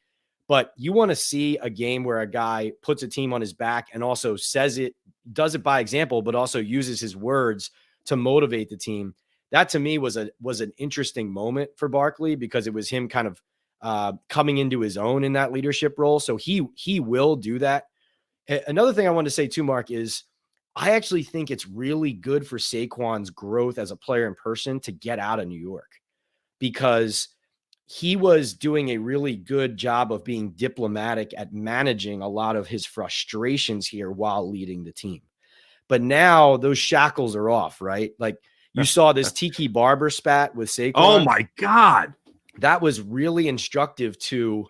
But you want to see a game where a guy puts a team on his back and also does it by example, but also uses his words to motivate the team. That to me was an interesting moment for Barkley because it was him kind of coming into his own in that leadership role. So he will do that. Another thing I wanted to say too, Mark, is I actually think it's really good for Saquon's growth as a player in person to get out of New York, because he was doing a really good job of being diplomatic at managing a lot of his frustrations here while leading the team. But now those shackles are off, right? You saw this Tiki Barber spat with Saquon. Oh my God. That was really instructive to,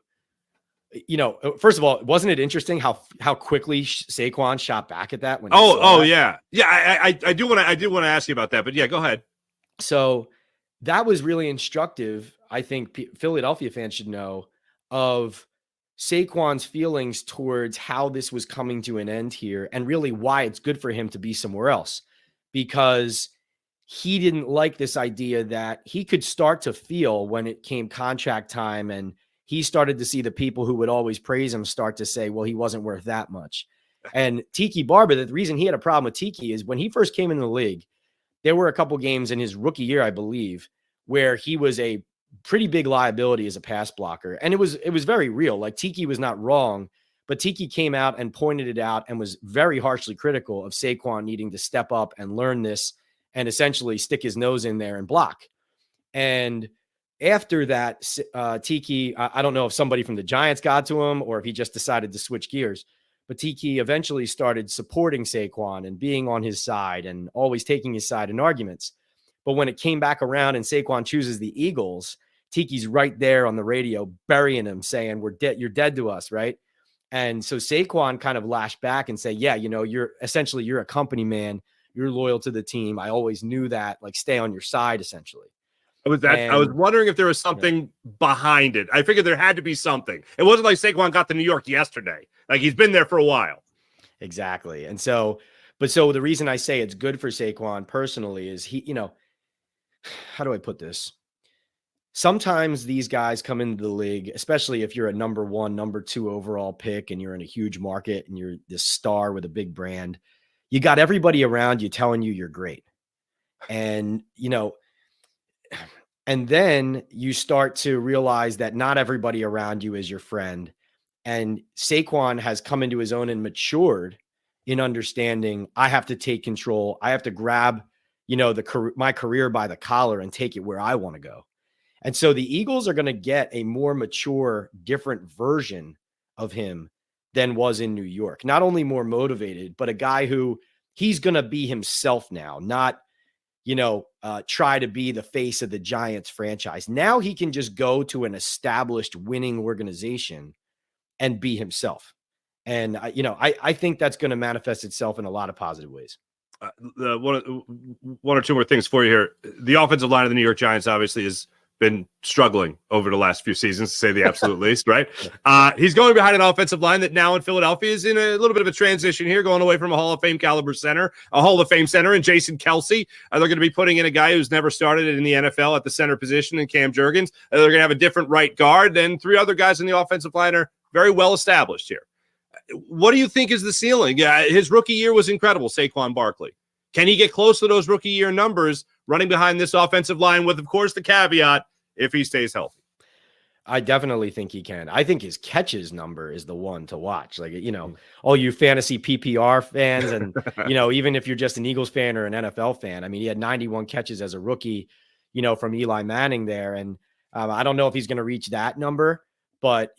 first of all, wasn't it interesting how quickly Saquon shot back at that? Yeah. I do want to ask you about that, but yeah, go ahead. So that was really instructive. I think Philadelphia fans should know of Saquon's feelings towards how this was coming to an end here and really why it's good for him to be somewhere else, because he didn't like this idea that he could start to feel when it came contract time, and he started to see the people who would always praise him start to say, well, he wasn't worth that much. And Tiki Barber, the reason he had a problem with Tiki is when he first came into the league, there were a couple games in his rookie year, I believe, where he was a pretty big liability as a pass blocker. And it was very real. Tiki was not wrong, but Tiki came out and pointed it out and was very harshly critical of Saquon needing to step up and learn this and essentially stick his nose in there and block. And after that, Tiki, I don't know if somebody from the Giants got to him or if he just decided to switch gears, but Tiki eventually started supporting Saquon and being on his side and always taking his side in arguments. But when it came back around and Saquon chooses the Eagles, Tiki's right there on the radio burying him, saying, "We're dead. You're dead to us," right? And so Saquon kind of lashed back and say, "Yeah, you're a company man. You're loyal to the team. I always knew that. Like, stay on your side, essentially." I was wondering if there was something behind it. I figured there had to be something. It wasn't like Saquon got to New York yesterday. Like, he's been there for a while. Exactly. And so the reason I say it's good for Saquon personally is how do I put this? Sometimes these guys come into the league, especially if you're a number 1, number 2 overall pick and you're in a huge market and you're this star with a big brand. You got everybody around you telling you you're great. And, and then you start to realize that not everybody around you is your friend. And Saquon has come into his own and matured in understanding I have to take control. I have to grab, my career by the collar and take it where I want to go. And so the Eagles are going to get a more mature, different version of him than was in New York. Not only more motivated, but a guy who he's going to be himself now, not, try to be the face of the Giants franchise. Now he can just go to an established winning organization and be himself. And, I think that's going to manifest itself in a lot of positive ways. One or two more things for you here. The offensive line of the New York Giants obviously has been struggling over the last few seasons, to say the absolute least, right? He's going behind an offensive line that now in Philadelphia is in a little bit of a transition here, going away from a Hall of Fame caliber center, a Hall of Fame center, and Jason Kelsey. They're going to be putting in a guy who's never started in the NFL at the center position, in Cam Jurgens. They're going to have a different right guard, and 3 other guys in the offensive line are very well established here. What do you think is the ceiling? His rookie year was incredible, Saquon Barkley. Can he get close to those rookie year numbers running behind this offensive line with, of course, the caveat, if he stays healthy? I definitely think he can. I think his catches number is the one to watch. Like, all you fantasy PPR fans and, even if you're just an Eagles fan or an NFL fan, I mean, he had 91 catches as a rookie, from Eli Manning there. And I don't know if he's going to reach that number, but,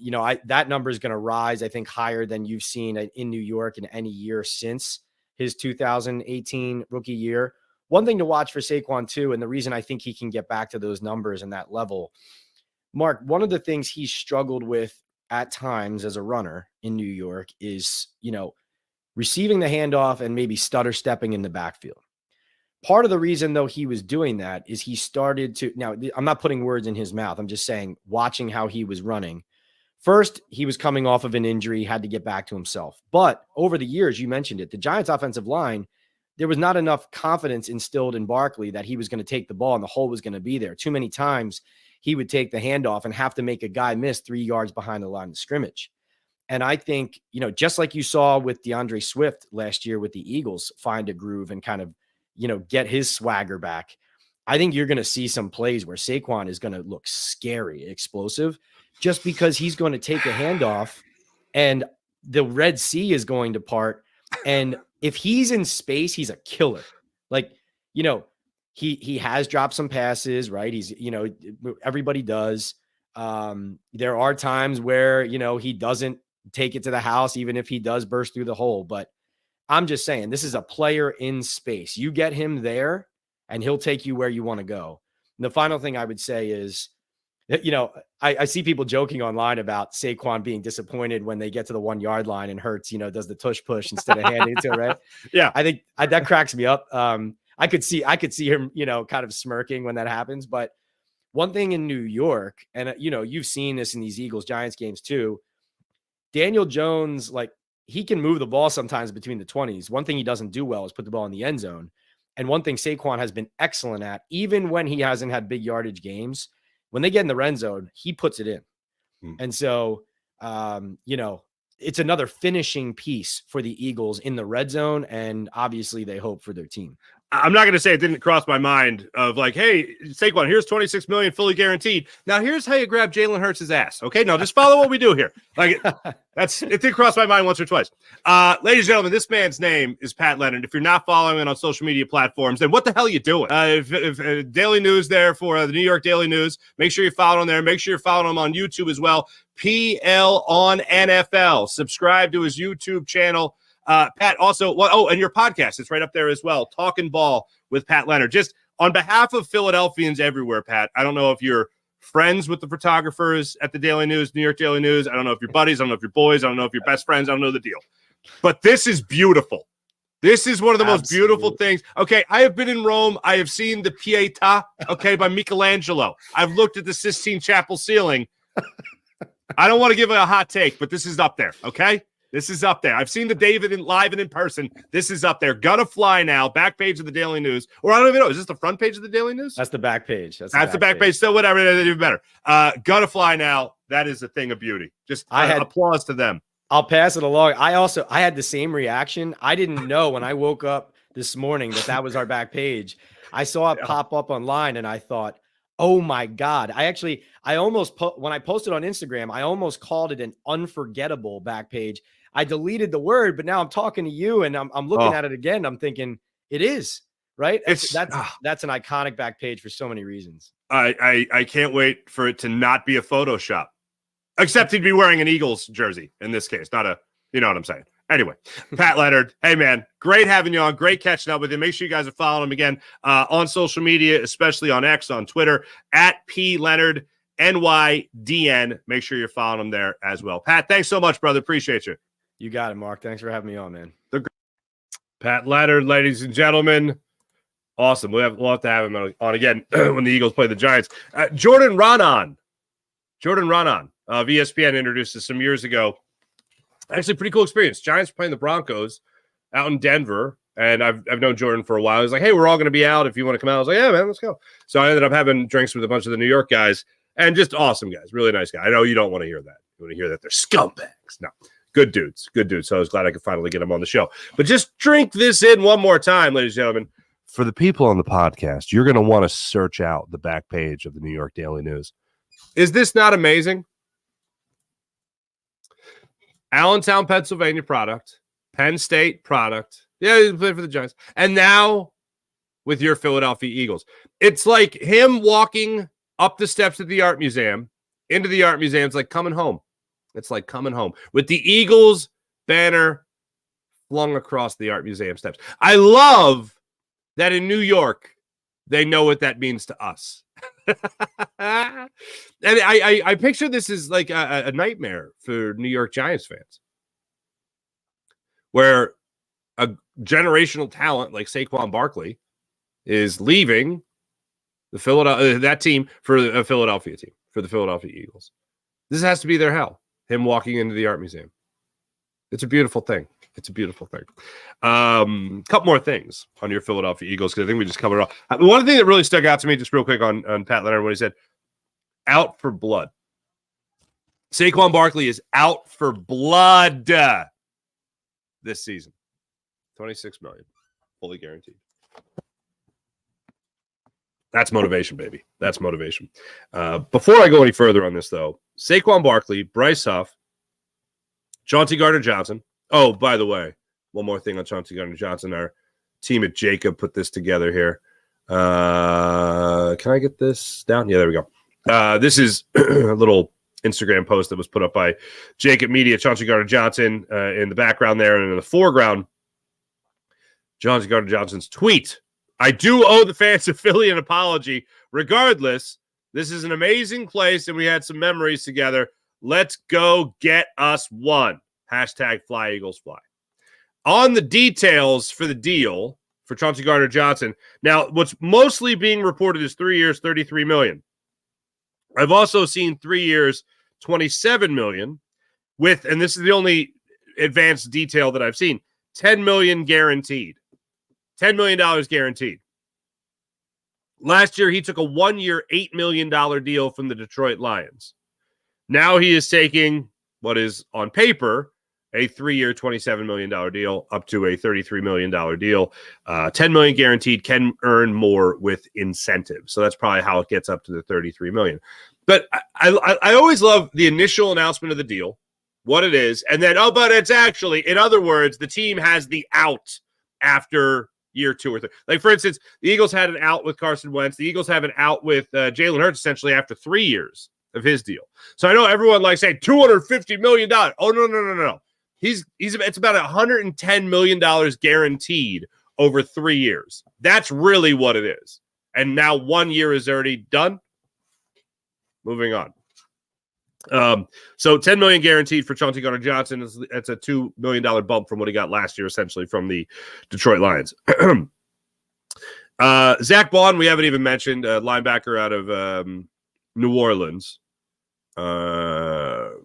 that number is going to rise, I think, higher than you've seen in New York in any year since his 2018 rookie year. One thing to watch for Saquon too, and the reason I think he can get back to those numbers and that level, Mark, one of the things he's struggled with at times as a runner in New York is, receiving the handoff and maybe stutter stepping in the backfield. Part of the reason, though, he was doing that is he started to, now I'm not putting words in his mouth. I'm just saying, watching how he was running. First, he was coming off of an injury, had to get back to himself. But over the years, you mentioned it, the Giants offensive line, there was not enough confidence instilled in Barkley that he was going to take the ball and the hole was going to be there. Too many times he would take the handoff and have to make a guy miss 3 yards behind the line of scrimmage. And I think, just like you saw with DeAndre Swift last year with the Eagles, find a groove and kind of, get his swagger back. I think you're going to see some plays where Saquon is going to look scary, explosive, just because he's going to take a handoff and the Red Sea is going to part. And if he's in space, he's a killer. Like, he has dropped some passes, right? He's, everybody does. There are times where, he doesn't take it to the house, even if he does burst through the hole. But I'm just saying, this is a player in space. You get him there and he'll take you where you want to go. And the final thing I would say is, I see people joking online about Saquon being disappointed when they get to the 1 yard line and Hurts, does the tush push instead of handing it to him, right? Yeah. I think that cracks me up. I could see him, kind of smirking when that happens. But one thing in New York, and you've seen this in these Eagles Giants games too, Daniel Jones, like, he can move the ball sometimes between the 20s. One thing he doesn't do well is put the ball in the end zone. And one thing Saquon has been excellent at, even when he hasn't had big yardage games, when they get in the red zone, he puts it in. And so, it's another finishing piece for the Eagles in the red zone. And obviously they hope for their team. I'm not going to say it didn't cross my mind of like, hey, Saquon, here's $26 million fully guaranteed. Now here's how you grab Jalen Hurts' ass. Okay, now just follow what we do here. Like it did cross my mind once or twice. Ladies and gentlemen, this man's name is Pat Leonard. If you're not following it on social media platforms, then what the hell are you doing? If Daily News there for the New York Daily News, make sure you follow him there. Make sure you're following him on YouTube as well. PL on NFL. Subscribe to his YouTube channel. Pat, also, and your podcast, it's right up there as well. Talking Ball with Pat Leonard. Just on behalf of Philadelphians everywhere, Pat, I don't know if you're friends with the photographers at the Daily News, New York Daily News. I don't know if you're buddies. I don't know if you're boys. I don't know if you're best friends. I don't know the deal. But this is beautiful. This is one of the most beautiful things. Okay, I have been in Rome. I have seen the Pietà, by Michelangelo. I've looked at the Sistine Chapel ceiling. I don't want to give it a hot take, but this is up there, okay? This is up there. I've seen the David live and in person. This is up there. Gonna fly now. Back page of the Daily News. Or I don't even know. Is this the front page of the Daily News? That's the back page. That's the back page. So whatever. Even better. Gonna fly now. That is a thing of beauty. Just applause to them. I'll pass it along. I had the same reaction. I didn't know when I woke up this morning that was our back page. I saw it pop up online and I thought, oh my God. I almost when I posted on Instagram, I almost called it an unforgettable back page. I deleted the word, but now I'm talking to you and I'm looking at it again. I'm thinking it is, right? That's an iconic back page for so many reasons. I can't wait for it to not be a Photoshop, except he'd be wearing an Eagles jersey in this case, not a, you know what I'm saying? Anyway, Pat Leonard, hey man, great having you on. Great catching up with you. Make sure you guys are following him again on social media, especially on X, on Twitter, at P Leonard NYDN. Make sure you're following him there as well. Pat, thanks so much, brother. Appreciate you. You got it, Mark. Thanks for having me on, man. Pat Leonard, ladies and gentlemen. Awesome. We'll have to have him on again when the Eagles play the Giants. Jordan Raanan of ESPN introduced us some years ago. Actually, pretty cool experience. Giants playing the Broncos out in Denver, and I've known Jordan for a while. He's like, hey, we're all going to be out if you want to come out. I was like, yeah, man, let's go. So I ended up having drinks with a bunch of the New York guys, and just awesome guys. Really nice guy. I know you don't want to hear that. You want to hear that they're scumbags. No. Good dudes. So I was glad I could finally get them on the show. But just drink this in one more time, ladies and gentlemen. For the people on the podcast, you're going to want to search out the back page of the New York Daily News. Is this not amazing? Allentown, Pennsylvania product. Penn State product. Yeah, he played for the Giants. And now with your Philadelphia Eagles. It's like him walking up the steps of the art museum, into the art museum. It's like coming home. It's like coming home with the Eagles banner flung across the art museum steps. I love that in New York, they know what that means to us. And I picture this as like a nightmare for New York Giants fans, where a generational talent like Saquon Barkley is leaving that team for a Philadelphia team, for the Philadelphia Eagles. This has to be their hell. Him walking into the art museum. It's a beautiful thing. Couple more things on your Philadelphia Eagles, because I think we just covered it all. One thing that really stuck out to me, just real quick on Pat Leonard, when he said, out for blood. Saquon Barkley is out for blood this season. $26 million, fully guaranteed. That's motivation, baby. That's motivation. Before I go any further on this, though, Saquon Barkley, Bryce Huff, Chauncey Gardner-Johnson. Oh, by the way, one more thing on Chauncey Gardner-Johnson. Our team at Jacob put this together here. Can I get this down? Yeah, there we go. This is a little Instagram post that was put up by Jacob Media. Chauncey Gardner-Johnson in the background there, and in the foreground, Chauncey Gardner-Johnson's tweet. I do owe the fans of Philly an apology. Regardless, this is an amazing place, and we had some memories together. Let's go get us one. Hashtag Fly Eagles Fly. On the details for the deal for Chauncey Gardner-Johnson. Now, what's mostly being reported is 3 years, $33 million. I've also seen 3 years, $27 million with, and this is the only advanced detail that I've seen, $10 million guaranteed. $10 million guaranteed. Last year, he took a 1 year, $8 million deal from the Detroit Lions. Now he is taking what is on paper a 3-year, $27 million deal up to a $33 million deal. $10 million guaranteed, can earn more with incentives. So that's probably how it gets up to the $33 million. But I always love the initial announcement of the deal, what it is, and then, but it's actually, in other words, the team has the out after year 2 or 3. Like, for instance, the Eagles had an out with Carson Wentz. The Eagles have an out with Jalen Hurts essentially after 3 years of his deal. So I know everyone likes saying $250 million. Oh, no. It's about $110 million guaranteed over 3 years. That's really what it is. And now 1 year is already done. Moving on. So $10 million guaranteed for Chauncey Gardner-Johnson. That's a $2 million bump from what he got last year, essentially, from the Detroit Lions. Zach Bond, we haven't even mentioned, linebacker out of New Orleans.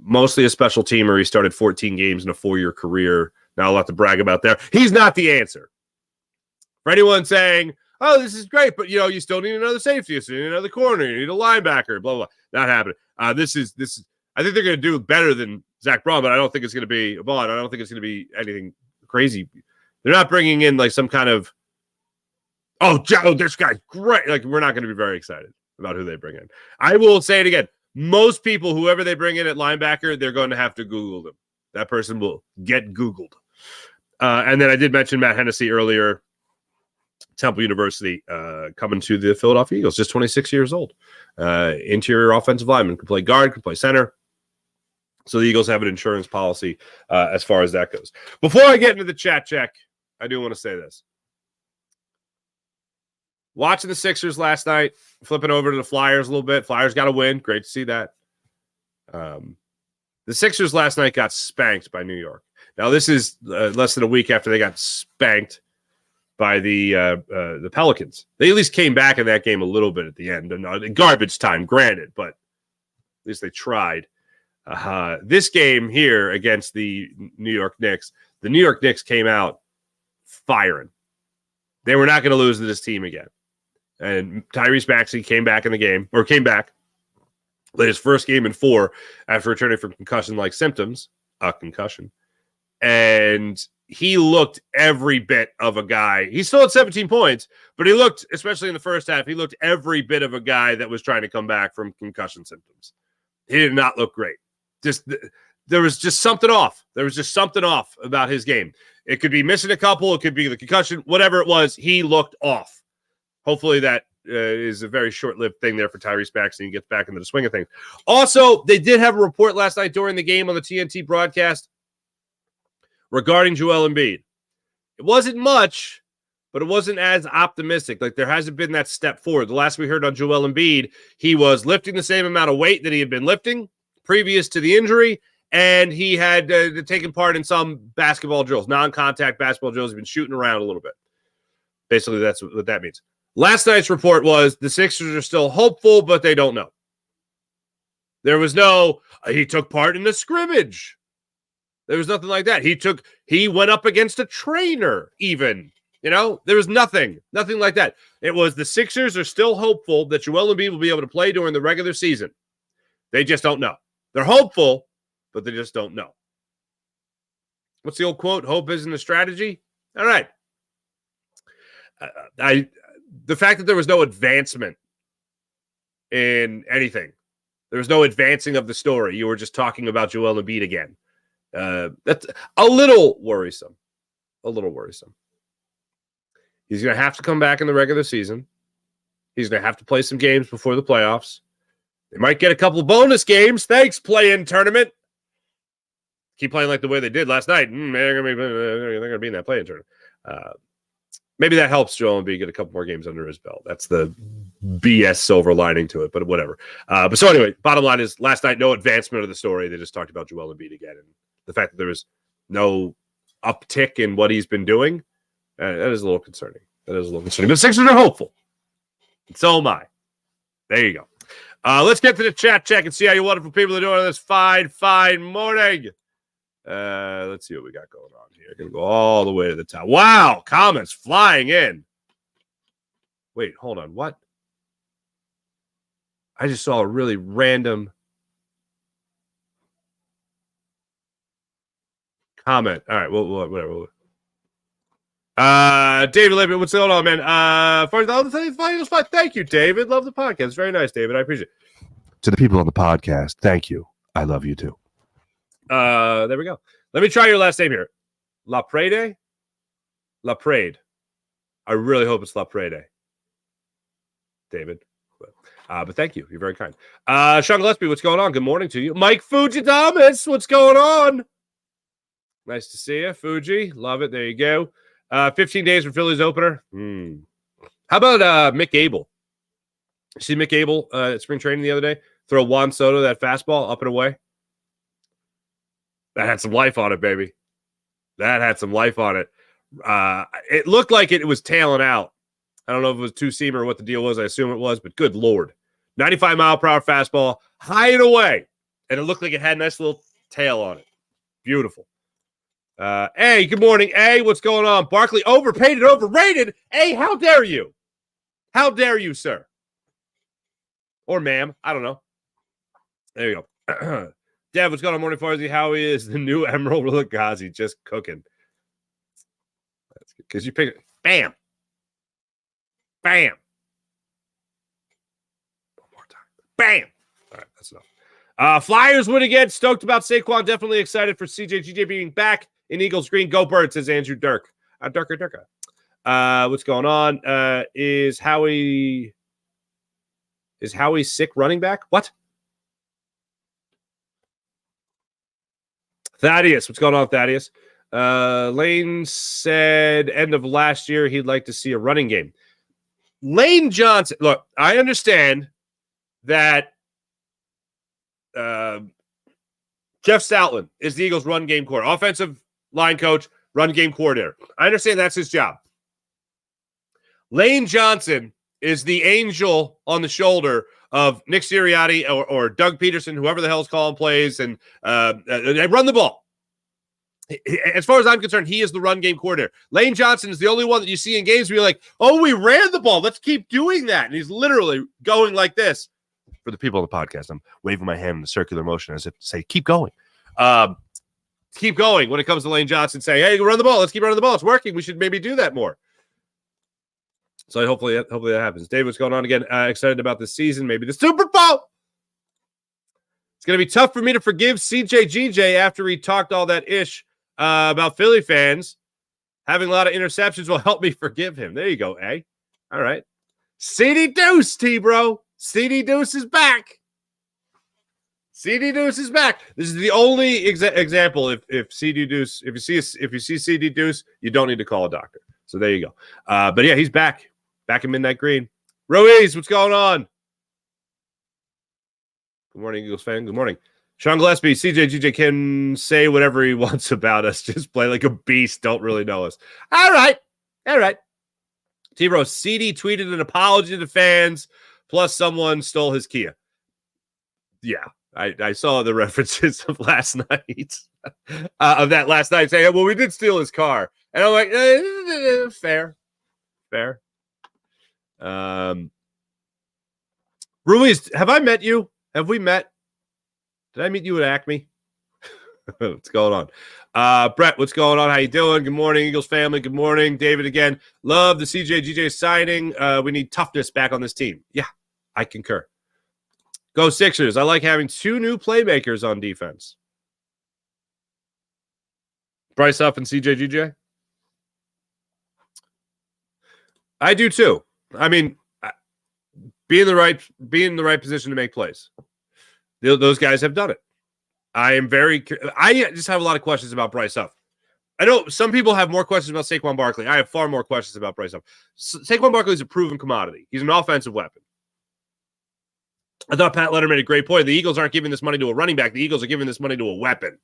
Mostly a special teamer. He started 14 games in a 4-year career. Not a lot to brag about there. He's not the answer. For anyone saying, oh, this is great, but you still need another safety, you still need another corner, you need a linebacker, blah, blah, blah. Not happening. This is I think they're going to do better than Zach Braun, but I don't think it's going to be Vaughn. I don't think it's going to be anything crazy. They're not bringing in like some kind of, this guy's great. Like, we're not going to be very excited about who they bring in. I will say it again. Most people, whoever they bring in at linebacker, they're going to have to Google them. That person will get Googled. And then I did mention Matt Hennessy earlier, Temple University, coming to the Philadelphia Eagles, just 26 years old. Interior offensive lineman, can play guard, can play center. So the Eagles have an insurance policy as far as that goes. Before I get into the chat check, I do want to say this. Watching the Sixers last night, flipping over to the Flyers a little bit. Flyers got a win. Great to see that. The Sixers last night got spanked by New York. Now, this is less than a week after they got spanked by the Pelicans. They at least came back in that game a little bit at the end. And garbage time, granted, but at least they tried. This game here against the New York Knicks, the New York Knicks came out firing. They were not going to lose to this team again. And Tyrese Maxey came back, played his first game in 4 after returning from concussion-like symptoms, a concussion. And he looked every bit of a guy. He still had 17 points, but he looked, especially in the first half, he looked every bit of a guy that was trying to come back from concussion symptoms. He did not look great. There was just something off. There was just something off about his game. It could be missing a couple. It could be the concussion. Whatever it was, he looked off. Hopefully that is a very short-lived thing there for Tyrese Maxey and he gets back into the swing of things. Also, they did have a report last night during the game on the TNT broadcast regarding Joel Embiid. It wasn't much, but it wasn't as optimistic. Like, there hasn't been that step forward. The last we heard on Joel Embiid, he was lifting the same amount of weight that he had been lifting previous to the injury, and he had taken part in some basketball drills, non-contact basketball drills. He's been shooting around a little bit. Basically, that's what that means. Last night's report was the Sixers are still hopeful, but they don't know. There was no, he took part in the scrimmage. There was nothing like that. He went up against a trainer even. There was nothing like that. It was the Sixers are still hopeful that Joel Embiid will be able to play during the regular season. They just don't know. They're hopeful, but they just don't know. What's the old quote? Hope isn't a strategy. All right. The fact that there was no advancement in anything, there was no advancing of the story. You were just talking about Joel Embiid again. That's a little worrisome. He's going to have to come back in the regular season. He's going to have to play some games before the playoffs. They might get a couple of bonus games. Thanks, play-in tournament. Keep playing like the way they did last night. They're going to be in that play-in tournament. Maybe that helps Joel Embiid get a couple more games under his belt. That's the BS silver lining to it, but whatever. But so anyway, bottom line is last night, no advancement of the story. They just talked about Joel Embiid again. And the fact that there was no uptick in what he's been doing, that is a little concerning. But the Sixers are hopeful. And so am I. There you go. Let's get to the chat check and see how you wonderful people are doing on this fine morning. Let's see what we got going on here. Gonna go all the way to the top. Wow, comments flying in. Wait, hold on. What? I just saw a really random comment. All right, whatever. David Lippman, what's going on, man? First, thank you, David. Love the podcast. It's very nice, David. I appreciate it. To the people on the podcast, thank you. I love you too. There we go. Let me try your last name here. La Prade? La Prade. I really hope it's La Prade, David. But thank you. You're very kind. Sean Gillespie, what's going on? Good morning to you. Mike Fujitamas, what's going on? Nice to see you, Fuji. Love it. There you go. 15 days for Phillies opener. How about Mick Abel? See Mick Abel at spring training the other day? Throw Juan Soto that fastball up and away. That had some life on it, baby. That had some life on it. It looked like it was tailing out. I don't know if it was two-seamer or what the deal was. I assume it was, but good Lord. 95-mile-per-hour fastball, high and away. And it looked like it had a nice little tail on it. Beautiful. Hey, good morning. Hey, what's going on? Barkley overpaid and overrated. Hey, how dare you? How dare you, sir? Or ma'am. I don't know. There you go. Dev, what's going on? Morning, Farzy. How is the new Emerald Lagazi just cooking? That's good. Because you pick it. Bam. Bam. One more time. Bam. All right, that's enough. Flyers win again. Stoked about Saquon. Definitely excited for CJGJ being back in Eagles green. Go Birds, says Andrew Dirk. Durka. What's going on? Is Howie sick running back? What? Thaddeus. What's going on, Thaddeus? Lane said end of last year he'd like to see a running game. Lane Johnson. Look, I understand that Jeff Stoutland is the Eagles' run game coordinator, offensive line coach, run game coordinator. I understand that's his job. Lane Johnson is the angel on the shoulder of Nick Sirianni or Doug Peterson, whoever the hell's calling plays, and they run the ball. As far as I'm concerned, he is the run game coordinator. Lane Johnson is the only one that you see in games where you're like, oh, we ran the ball. Let's keep doing that. And he's literally going like this. For the people on the podcast, I'm waving my hand in a circular motion as if to say, keep going. Keep going when it comes to Lane Johnson saying, hey, run the ball. Let's keep running the ball. It's working. We should maybe do that more. So hopefully that happens. Dave, what's going on again? Excited about this season, maybe the Super Bowl. It's going to be tough for me to forgive CJGJ after he talked all that ish about Philly fans. Having a lot of interceptions will help me forgive him. There you go, eh? All right. CD Deuce, T-bro. CD Deuce is back. CD Deuce is back. This is the only example. If CD Deuce, if you see CD Deuce, you don't need to call a doctor. So there you go. But yeah, he's back. Back in Midnight Green. Ruiz, what's going on? Good morning, Eagles fan. Good morning. Sean Gillespie, CJGJ can say whatever he wants about us. Just play like a beast. Don't really know us. All right. T-Bro, CD tweeted an apology to the fans, plus someone stole his Kia. Yeah, I saw the references of last night, of that last night saying, well, we did steal his car. And I'm like, fair. Ruiz, have I met you? Have we met? Did I meet you at Acme? What's going on? Brett, what's going on? How you doing? Good morning, Eagles family. Good morning. David again. Love the CJGJ signing. We need toughness back on this team. Yeah, I concur. Go Sixers. I like having two new playmakers on defense. Bryce Huff and CJGJ. I do too. I mean, be in the right position to make plays. Those guys have done it. I just have a lot of questions about Bryce Huff. I know some people have more questions about Saquon Barkley. I have far more questions about Bryce Huff. Saquon Barkley is a proven commodity. He's an offensive weapon. I thought Pat Leonard made a great point. The Eagles aren't giving this money to a running back. The Eagles are giving this money to a weapon.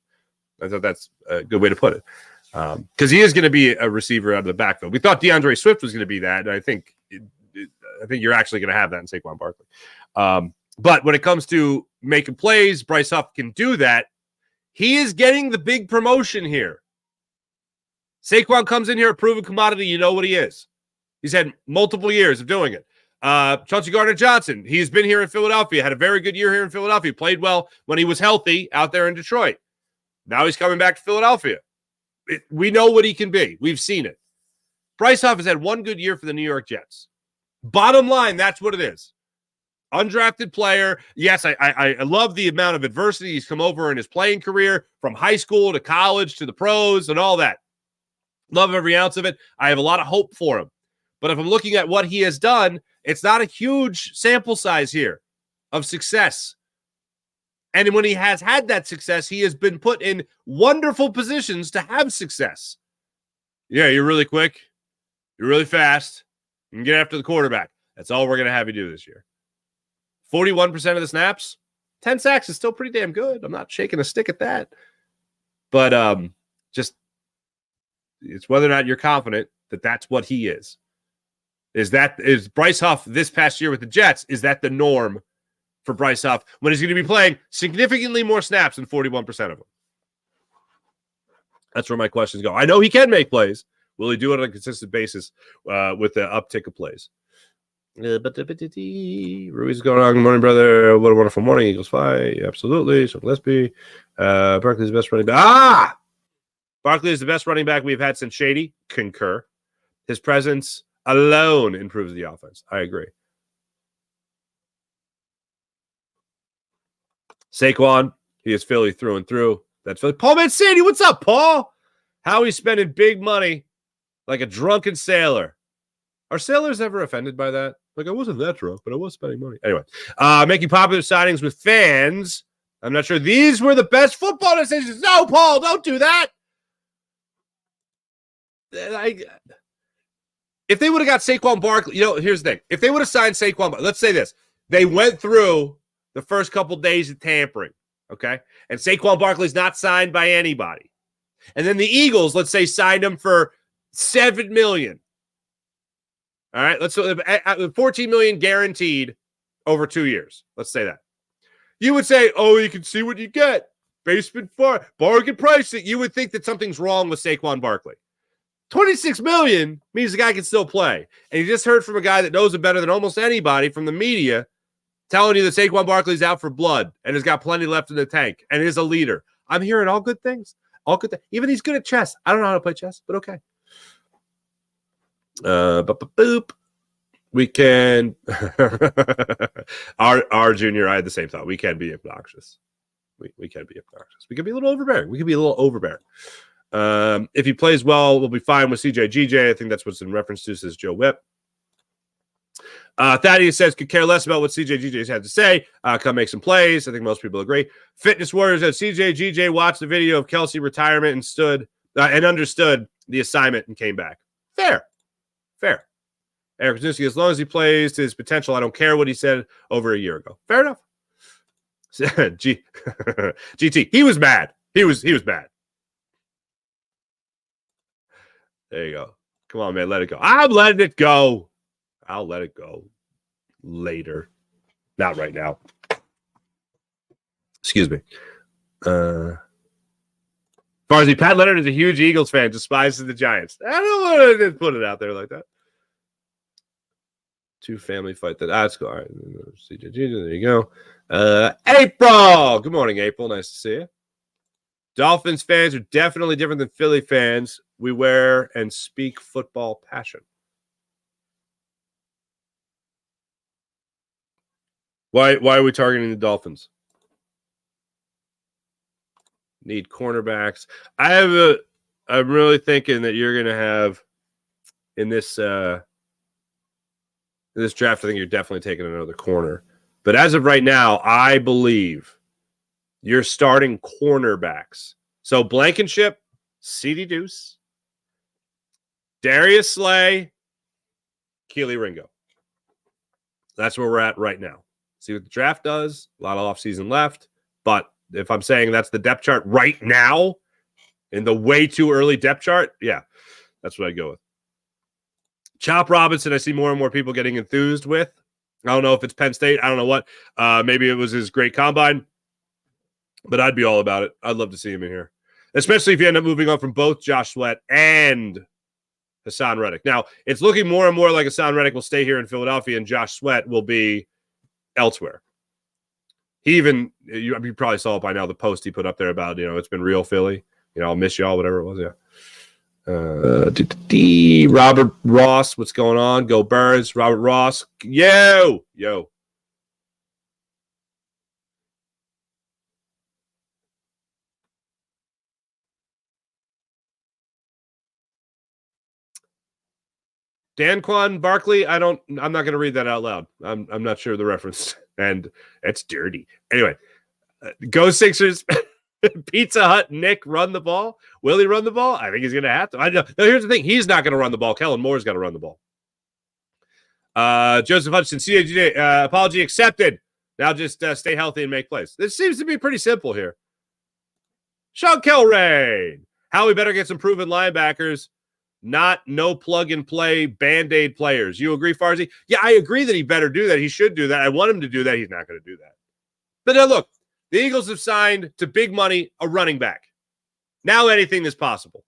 I thought that's a good way to put it. Because he is going to be a receiver out of the backfield. We thought DeAndre Swift was going to be that, and I think you're actually going to have that in Saquon Barkley. But when it comes to making plays, Bryce Huff can do that. He is getting the big promotion here. Saquon comes in here a proven commodity. You know what he is. He's had multiple years of doing it. Chauncey Gardner-Johnson, he's been here in Philadelphia, had a very good year here in Philadelphia, played well when he was healthy out there in Detroit. Now he's coming back to Philadelphia. We know what he can be. We've seen it. Bryce Huff has had one good year for the New York Jets. Bottom line, that's what it is. Undrafted player. Yes, I love the amount of adversity he's come over in his playing career, from high school to college to the pros and all that. Love every ounce of it. I have a lot of hope for him. But if I'm looking at what he has done, it's not a huge sample size here of success. And when he has had that success, he has been put in wonderful positions to have success. Yeah, you're really quick. You're really fast. You can get after the quarterback. That's all we're going to have you do this year. 41% of the snaps, 10 sacks is still pretty damn good. I'm not shaking a stick at that. But just it's whether or not you're confident that that's what he is. Is Bryce Huff this past year with the Jets, is that the norm for Bryce Huff when he's going to be playing significantly more snaps than 41% of them? That's where my questions go. I know he can make plays. Will he do it on a consistent basis with the uptick of plays? Ruiz is going on. Good morning, brother. What a wonderful morning. Eagles fly. Absolutely. So Gillespie. Barkley's the best running back. Barkley is the best running back we've had since Shady. Concur. His presence alone improves the offense. I agree. Saquon, he is Philly through and through. That's Philly. Paul Mancini, what's up, Paul? How he's spending big money like a drunken sailor. Are sailors ever offended by that? Like, I wasn't that drunk, but I was spending money. Anyway, making popular signings with fans. I'm not sure these were the best football decisions. No, Paul, don't do that. If they would have got Saquon Barkley, here's the thing. If they would have signed Saquon, let's say this. They went through the first couple days of tampering, okay? And Saquon Barkley's not signed by anybody. And then the Eagles, let's say, signed him for $7 million. All right, let's $14 million guaranteed over 2 years. Let's say that. You would say, oh, you can see what you get. Basement bargain pricing. You would think that something's wrong with Saquon Barkley. $26 million means the guy can still play. And you just heard from a guy that knows it better than almost anybody from the media telling you that Saquon Barkley's out for blood and has got plenty left in the tank and is a leader. I'm hearing all good things. All good things. Even he's good at chess. I don't know how to play chess, but okay. Boop. We can our junior, I had the same thought. We can be obnoxious. We can be obnoxious. We can be a little overbearing. If he plays well, we'll be fine with CJGJ. I think that's what's in reference to, says Joe Whipp. Thaddeus says, could care less about what CJGJ's had to say. Come make some plays. I think most people agree. Fitness Warriors says CJGJ watched the video of Kelsey retirement and understood the assignment and came back. Fair. Eric Wisniewski, as long as he plays to his potential, I don't care what he said over a year ago. Fair enough. GT, he was mad. He was bad. There you go. Come on, man, let it go. I'm letting it go. I'll let it go later. Not right now. Excuse me. Farzy, Pat Leonard is a huge Eagles fan, despises the Giants. I don't want to put it out there like that. Two family fight that. That's cool. All right. CJGJ, there you go. April. Good morning, April. Nice to see you. Dolphins fans are definitely different than Philly fans. We wear and speak football passion. Why are we targeting the Dolphins? Need cornerbacks. I'm really thinking that you're going to have in this draft, I think you're definitely taking another corner. But as of right now, I believe you're starting cornerbacks. So Blankenship, CeeDee Deuce, Darius Slay, Keely Ringo. That's where we're at right now. See what the draft does. A lot of offseason left. But if I'm saying that's the depth chart right now, in the way too early depth chart, yeah, that's what I'd go with. Chop Robinson, I see more and more people getting enthused with. I don't know if it's Penn State. I don't know what. Maybe it was his great combine. But I'd be all about it. I'd love to see him in here. Especially if you end up moving on from both Josh Sweat and Hassan Reddick. Now, it's looking more and more like Hassan Reddick will stay here in Philadelphia and Josh Sweat will be elsewhere. He even, you probably saw it by now, the post he put up there about, it's been real Philly. I'll miss y'all, whatever it was. Yeah. Robert Ross, what's going on? Go Birds. Robert Ross. Yo. Saquon Barkley, I'm not going to read that out loud. I'm not sure of the reference, and it's dirty. Anyway, go Sixers. Pizza Hut Nick run the ball. Will he run the ball? I think he's going to have to. I know. No, here's the thing. He's not going to run the ball. Kellen Moore's got to run the ball. Joseph Hudson, CJGJ, apology accepted. Now just stay healthy and make plays. This seems to be pretty simple here. Sean Kilrain. How we better get some proven linebackers. Not no plug-and-play Band-Aid players. You agree, Farzy? Yeah, I agree that he better do that. He should do that. I want him to do that. He's not going to do that. But now, look, the Eagles have signed to big money a running back. Now anything is possible.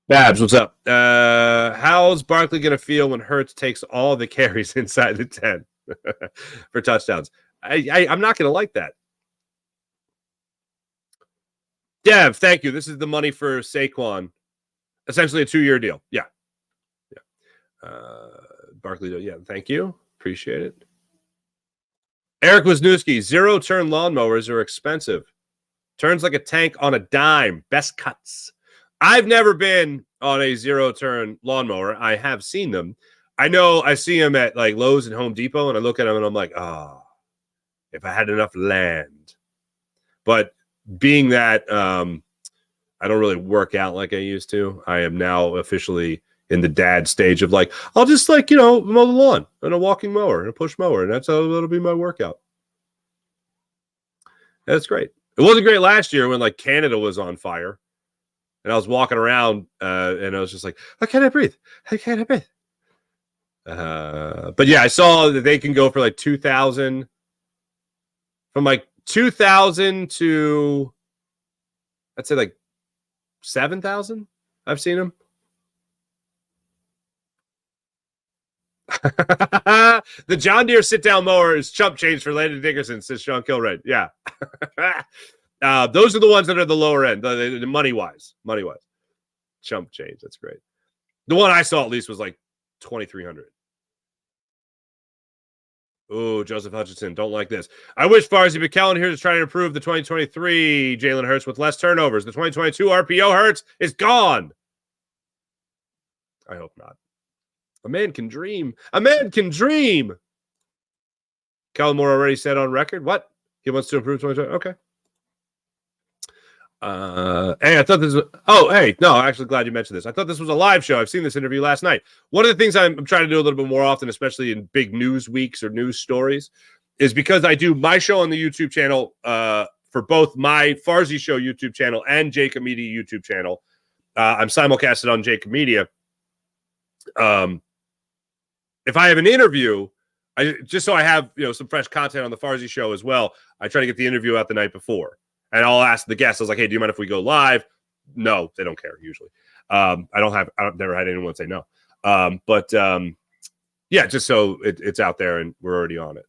Babs, what's up? How's Barkley going to feel when Hurts takes all the carries inside the 10 for touchdowns? I'm not going to like that. Dev, thank you. This is the money for Saquon. Essentially a 2-year deal. Yeah. Barkley, yeah, thank you. Appreciate it. Eric Wisniewski, 0-turn lawnmowers are expensive. Turns like a tank on a dime. Best cuts. I've never been on a 0-turn lawnmower. I have seen them. I know I see them at like Lowe's and Home Depot, and I look at them and I'm like, if I had enough land. But being that I don't really work out like I used to, I am now officially in the dad stage of like, I'll just mow the lawn and a walking mower and a push mower, and that'll be my workout. That's great. It wasn't great last year when like Canada was on fire, and I was walking around and I was just like, how can I breathe? How can I breathe? But yeah, I saw that they can go for like 2,000. From like 2,000 to, I'd say like 7,000. I've seen them. The John Deere sit-down mower is chump change for Landon Dickerson, says Sean Kilrain. Yeah. Those are the ones that are the lower end, the money-wise. Money-wise. Chump change. That's great. The one I saw at least was like 2,300. Oh, Joseph Hutchinson, don't like this. I wish Farzy McKellen here to try to improve the 2023 Jalen Hurts with less turnovers. The 2022 RPO Hurts is gone. I hope not. A man can dream. A man can dream. Kellen Moore already said on record. What? He wants to improve 2020. Okay. Hey, I thought this was. Oh, hey, no, I'm actually glad you mentioned this. I thought this was a live show. I've seen this interview last night. One of the things I'm trying to do a little bit more often, especially in big news weeks or news stories, is because I do my show on the YouTube channel for both my Farzy Show YouTube channel and Jacob Media YouTube channel. I'm simulcasted on Jacob Media. If I have an interview, just so I have some fresh content on the Farzy Show as well, I try to get the interview out the night before. And I'll ask the guests. I was like, "Hey, do you mind if we go live?" No, they don't care usually. I've never had anyone say no. Yeah, just so it's out there and we're already on it.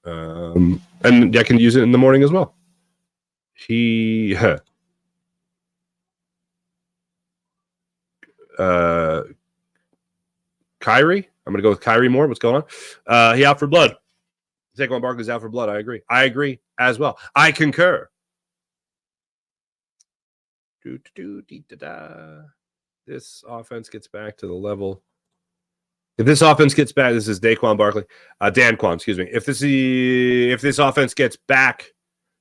And I can use it in the morning as well. Kyrie. I'm gonna go with Kyrie Moore. What's going on? He out for blood. Saquon Barkley's out for blood. I agree as well. I concur. This offense gets back to the level. If this offense gets back, this is Daquan Barkley, Danquan, excuse me. If this offense gets back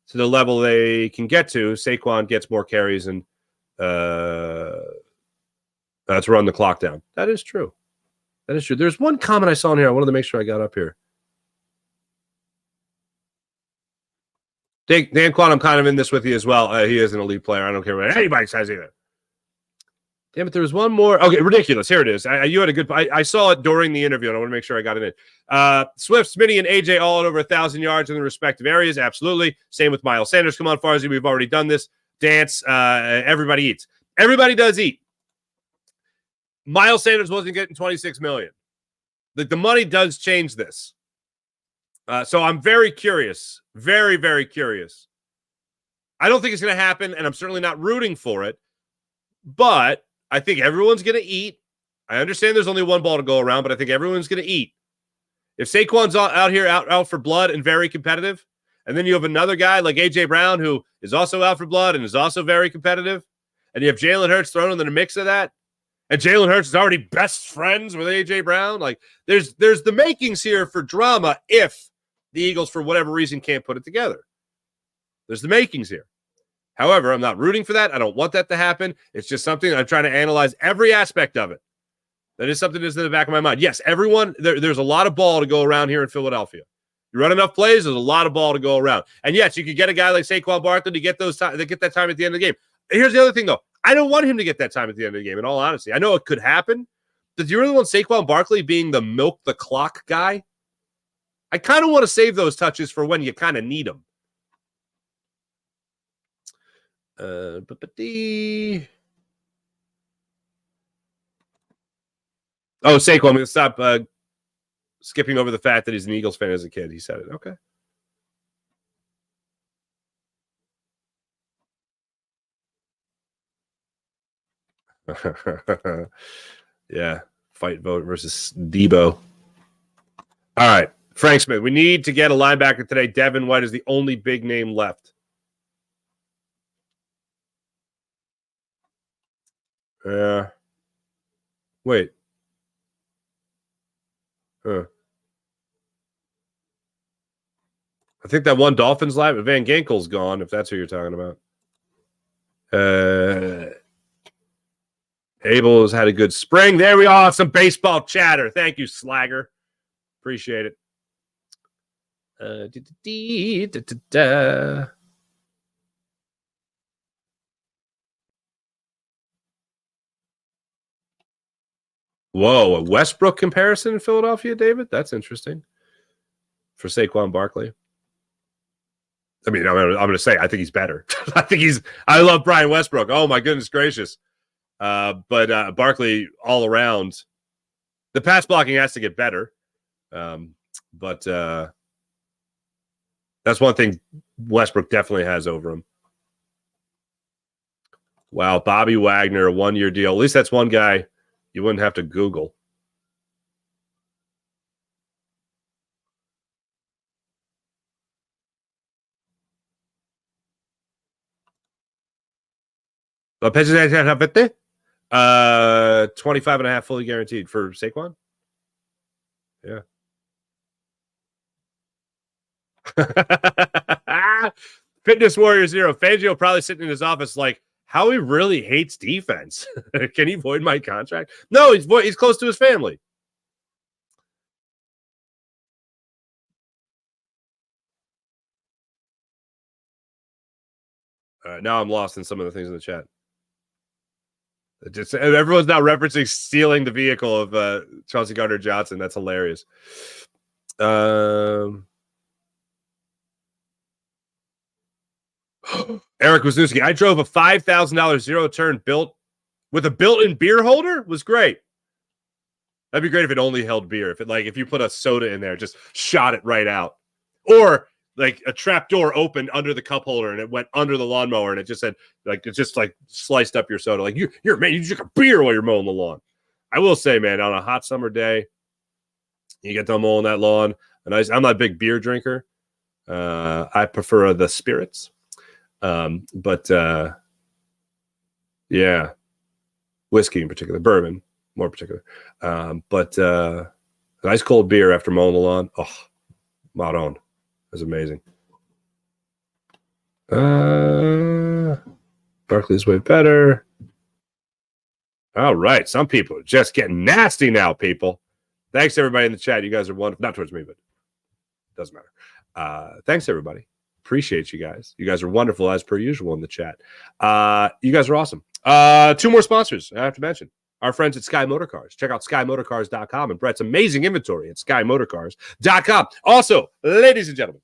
to the level they can get to, Saquon gets more carries and to run the clock down. That is true. That is true. There's one comment I saw in here. I wanted to make sure I got up here. Danquan, I'm kind of in this with you as well. He is an elite player. I don't care what anybody says either. Damn it, there was one more. Okay, ridiculous. Here it is. You had a good. I saw it during the interview, and I want to make sure I got it in. Swift, Smitty, and AJ all at over 1,000 yards in the respective areas. Absolutely. Same with Miles Sanders. Come on, Farzy. We've already done this. Dance. Everybody eats. Everybody does eat. Miles Sanders wasn't getting $26 million. Like the money does change this. So I'm very curious, very, very curious. I don't think it's going to happen, and I'm certainly not rooting for it. But I think everyone's going to eat. I understand there's only one ball to go around, but I think everyone's going to eat. If Saquon's out here out for blood and very competitive, and then you have another guy like A.J. Brown who is also out for blood and is also very competitive, and you have Jalen Hurts thrown in the mix of that, and Jalen Hurts is already best friends with A.J. Brown, like there's the makings here for drama if the Eagles, for whatever reason, can't put it together. There's the makings here. However, I'm not rooting for that. I don't want that to happen. It's just something I'm trying to analyze every aspect of it. That is something that's in the back of my mind. Yes, everyone, there's a lot of ball to go around here in Philadelphia. You run enough plays, there's a lot of ball to go around. And yes, you could get a guy like Saquon Barkley to get that time at the end of the game. Here's the other thing, though. I don't want him to get that time at the end of the game, in all honesty. I know it could happen. But do you really want Saquon Barkley being the milk the clock guy? I kind of want to save those touches for when you kind of need them. Oh, Saquon, I'm going to stop skipping over the fact that he's an Eagles fan as a kid. He said it. Okay. Yeah. Fight vote versus Debo. All right. Frank Smith, we need to get a linebacker today. Devin White is the only big name left. Wait. I think that one Dolphins live, Van Ginkel's gone, if that's who you're talking about. Abel has had a good spring. There we are. Some baseball chatter. Thank you, Slagger. Appreciate it. Whoa, a Westbrook comparison in Philadelphia, David? That's interesting. For Saquon Barkley. I mean, I'm going to say I think he's better. I love Brian Westbrook. Oh, my goodness gracious. But Barkley all around. The pass blocking has to get better. But that's one thing Westbrook definitely has over him. Wow, Bobby Wagner, a 1-year deal. At least that's one guy you wouldn't have to Google. Lopez 25.5 fully guaranteed for Saquon. Yeah. Fitness Warrior Zero. Fangio probably sitting in his office like, how he really hates defense. Can he void my contract? No, he's close to his family. All right, now I'm lost in some of the things in the chat. Everyone's now referencing stealing the vehicle of Chauncey Gardner-Johnson. That's hilarious. Eric Wisniewski, I drove a $5,000 zero-turn built with a built-in beer holder. Was great. That'd be great if it only held beer. If you put a soda in there, just shot it right out. Or like a trap door opened under the cup holder and it went under the lawnmower and it just said, sliced up your soda. Like you're man, you drink a beer while you're mowing the lawn. I will say, man, on a hot summer day, you get done mowing that lawn. I'm not a big beer drinker. I prefer the spirits. But yeah, whiskey in particular, bourbon more particular. But a nice cold beer after mowing the lawn. Oh, Maron. That's amazing. Barkley's way better. All right. Some people are just getting nasty now, people. Thanks to everybody in the chat. You guys are wonderful. Not towards me, but it doesn't matter. Thanks, everybody. Appreciate you guys. You guys are wonderful as per usual in the chat. You guys are awesome. 2 more sponsors I have to mention. Our friends at Sky Motorcars. Check out skymotorcars.com and Brett's amazing inventory at skymotorcars.com. Also, ladies and gentlemen,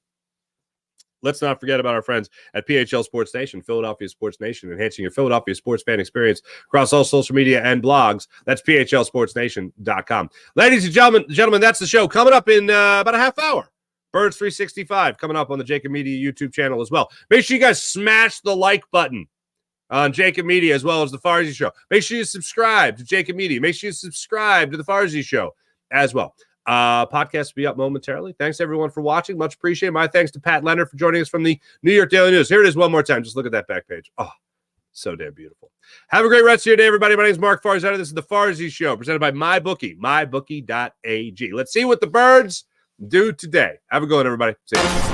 let's not forget about our friends at PHL Sports Nation, Philadelphia Sports Nation, enhancing your Philadelphia sports fan experience across all social media and blogs. That's phlsportsnation.com. Ladies and gentlemen, that's the show. Coming up in about a half hour. Birds 365 coming up on the Jacob Media YouTube channel as well. Make sure you guys smash the like button on Jacob Media as well as the Farzi Show. Make sure you subscribe to Jacob Media. Make sure you subscribe to the Farzi Show as well. Podcast will be up momentarily. Thanks everyone for watching. Much appreciated. My thanks to Pat Leonard for joining us from the New York Daily News. Here it is one more time. Just look at that back page. Oh, so damn beautiful. Have a great rest of your day, everybody. My name is Mark Farzetta. This is the Farzi Show presented by MyBookie, mybookie.ag. Let's see what the Birds do today. Have a good one, everybody. See you.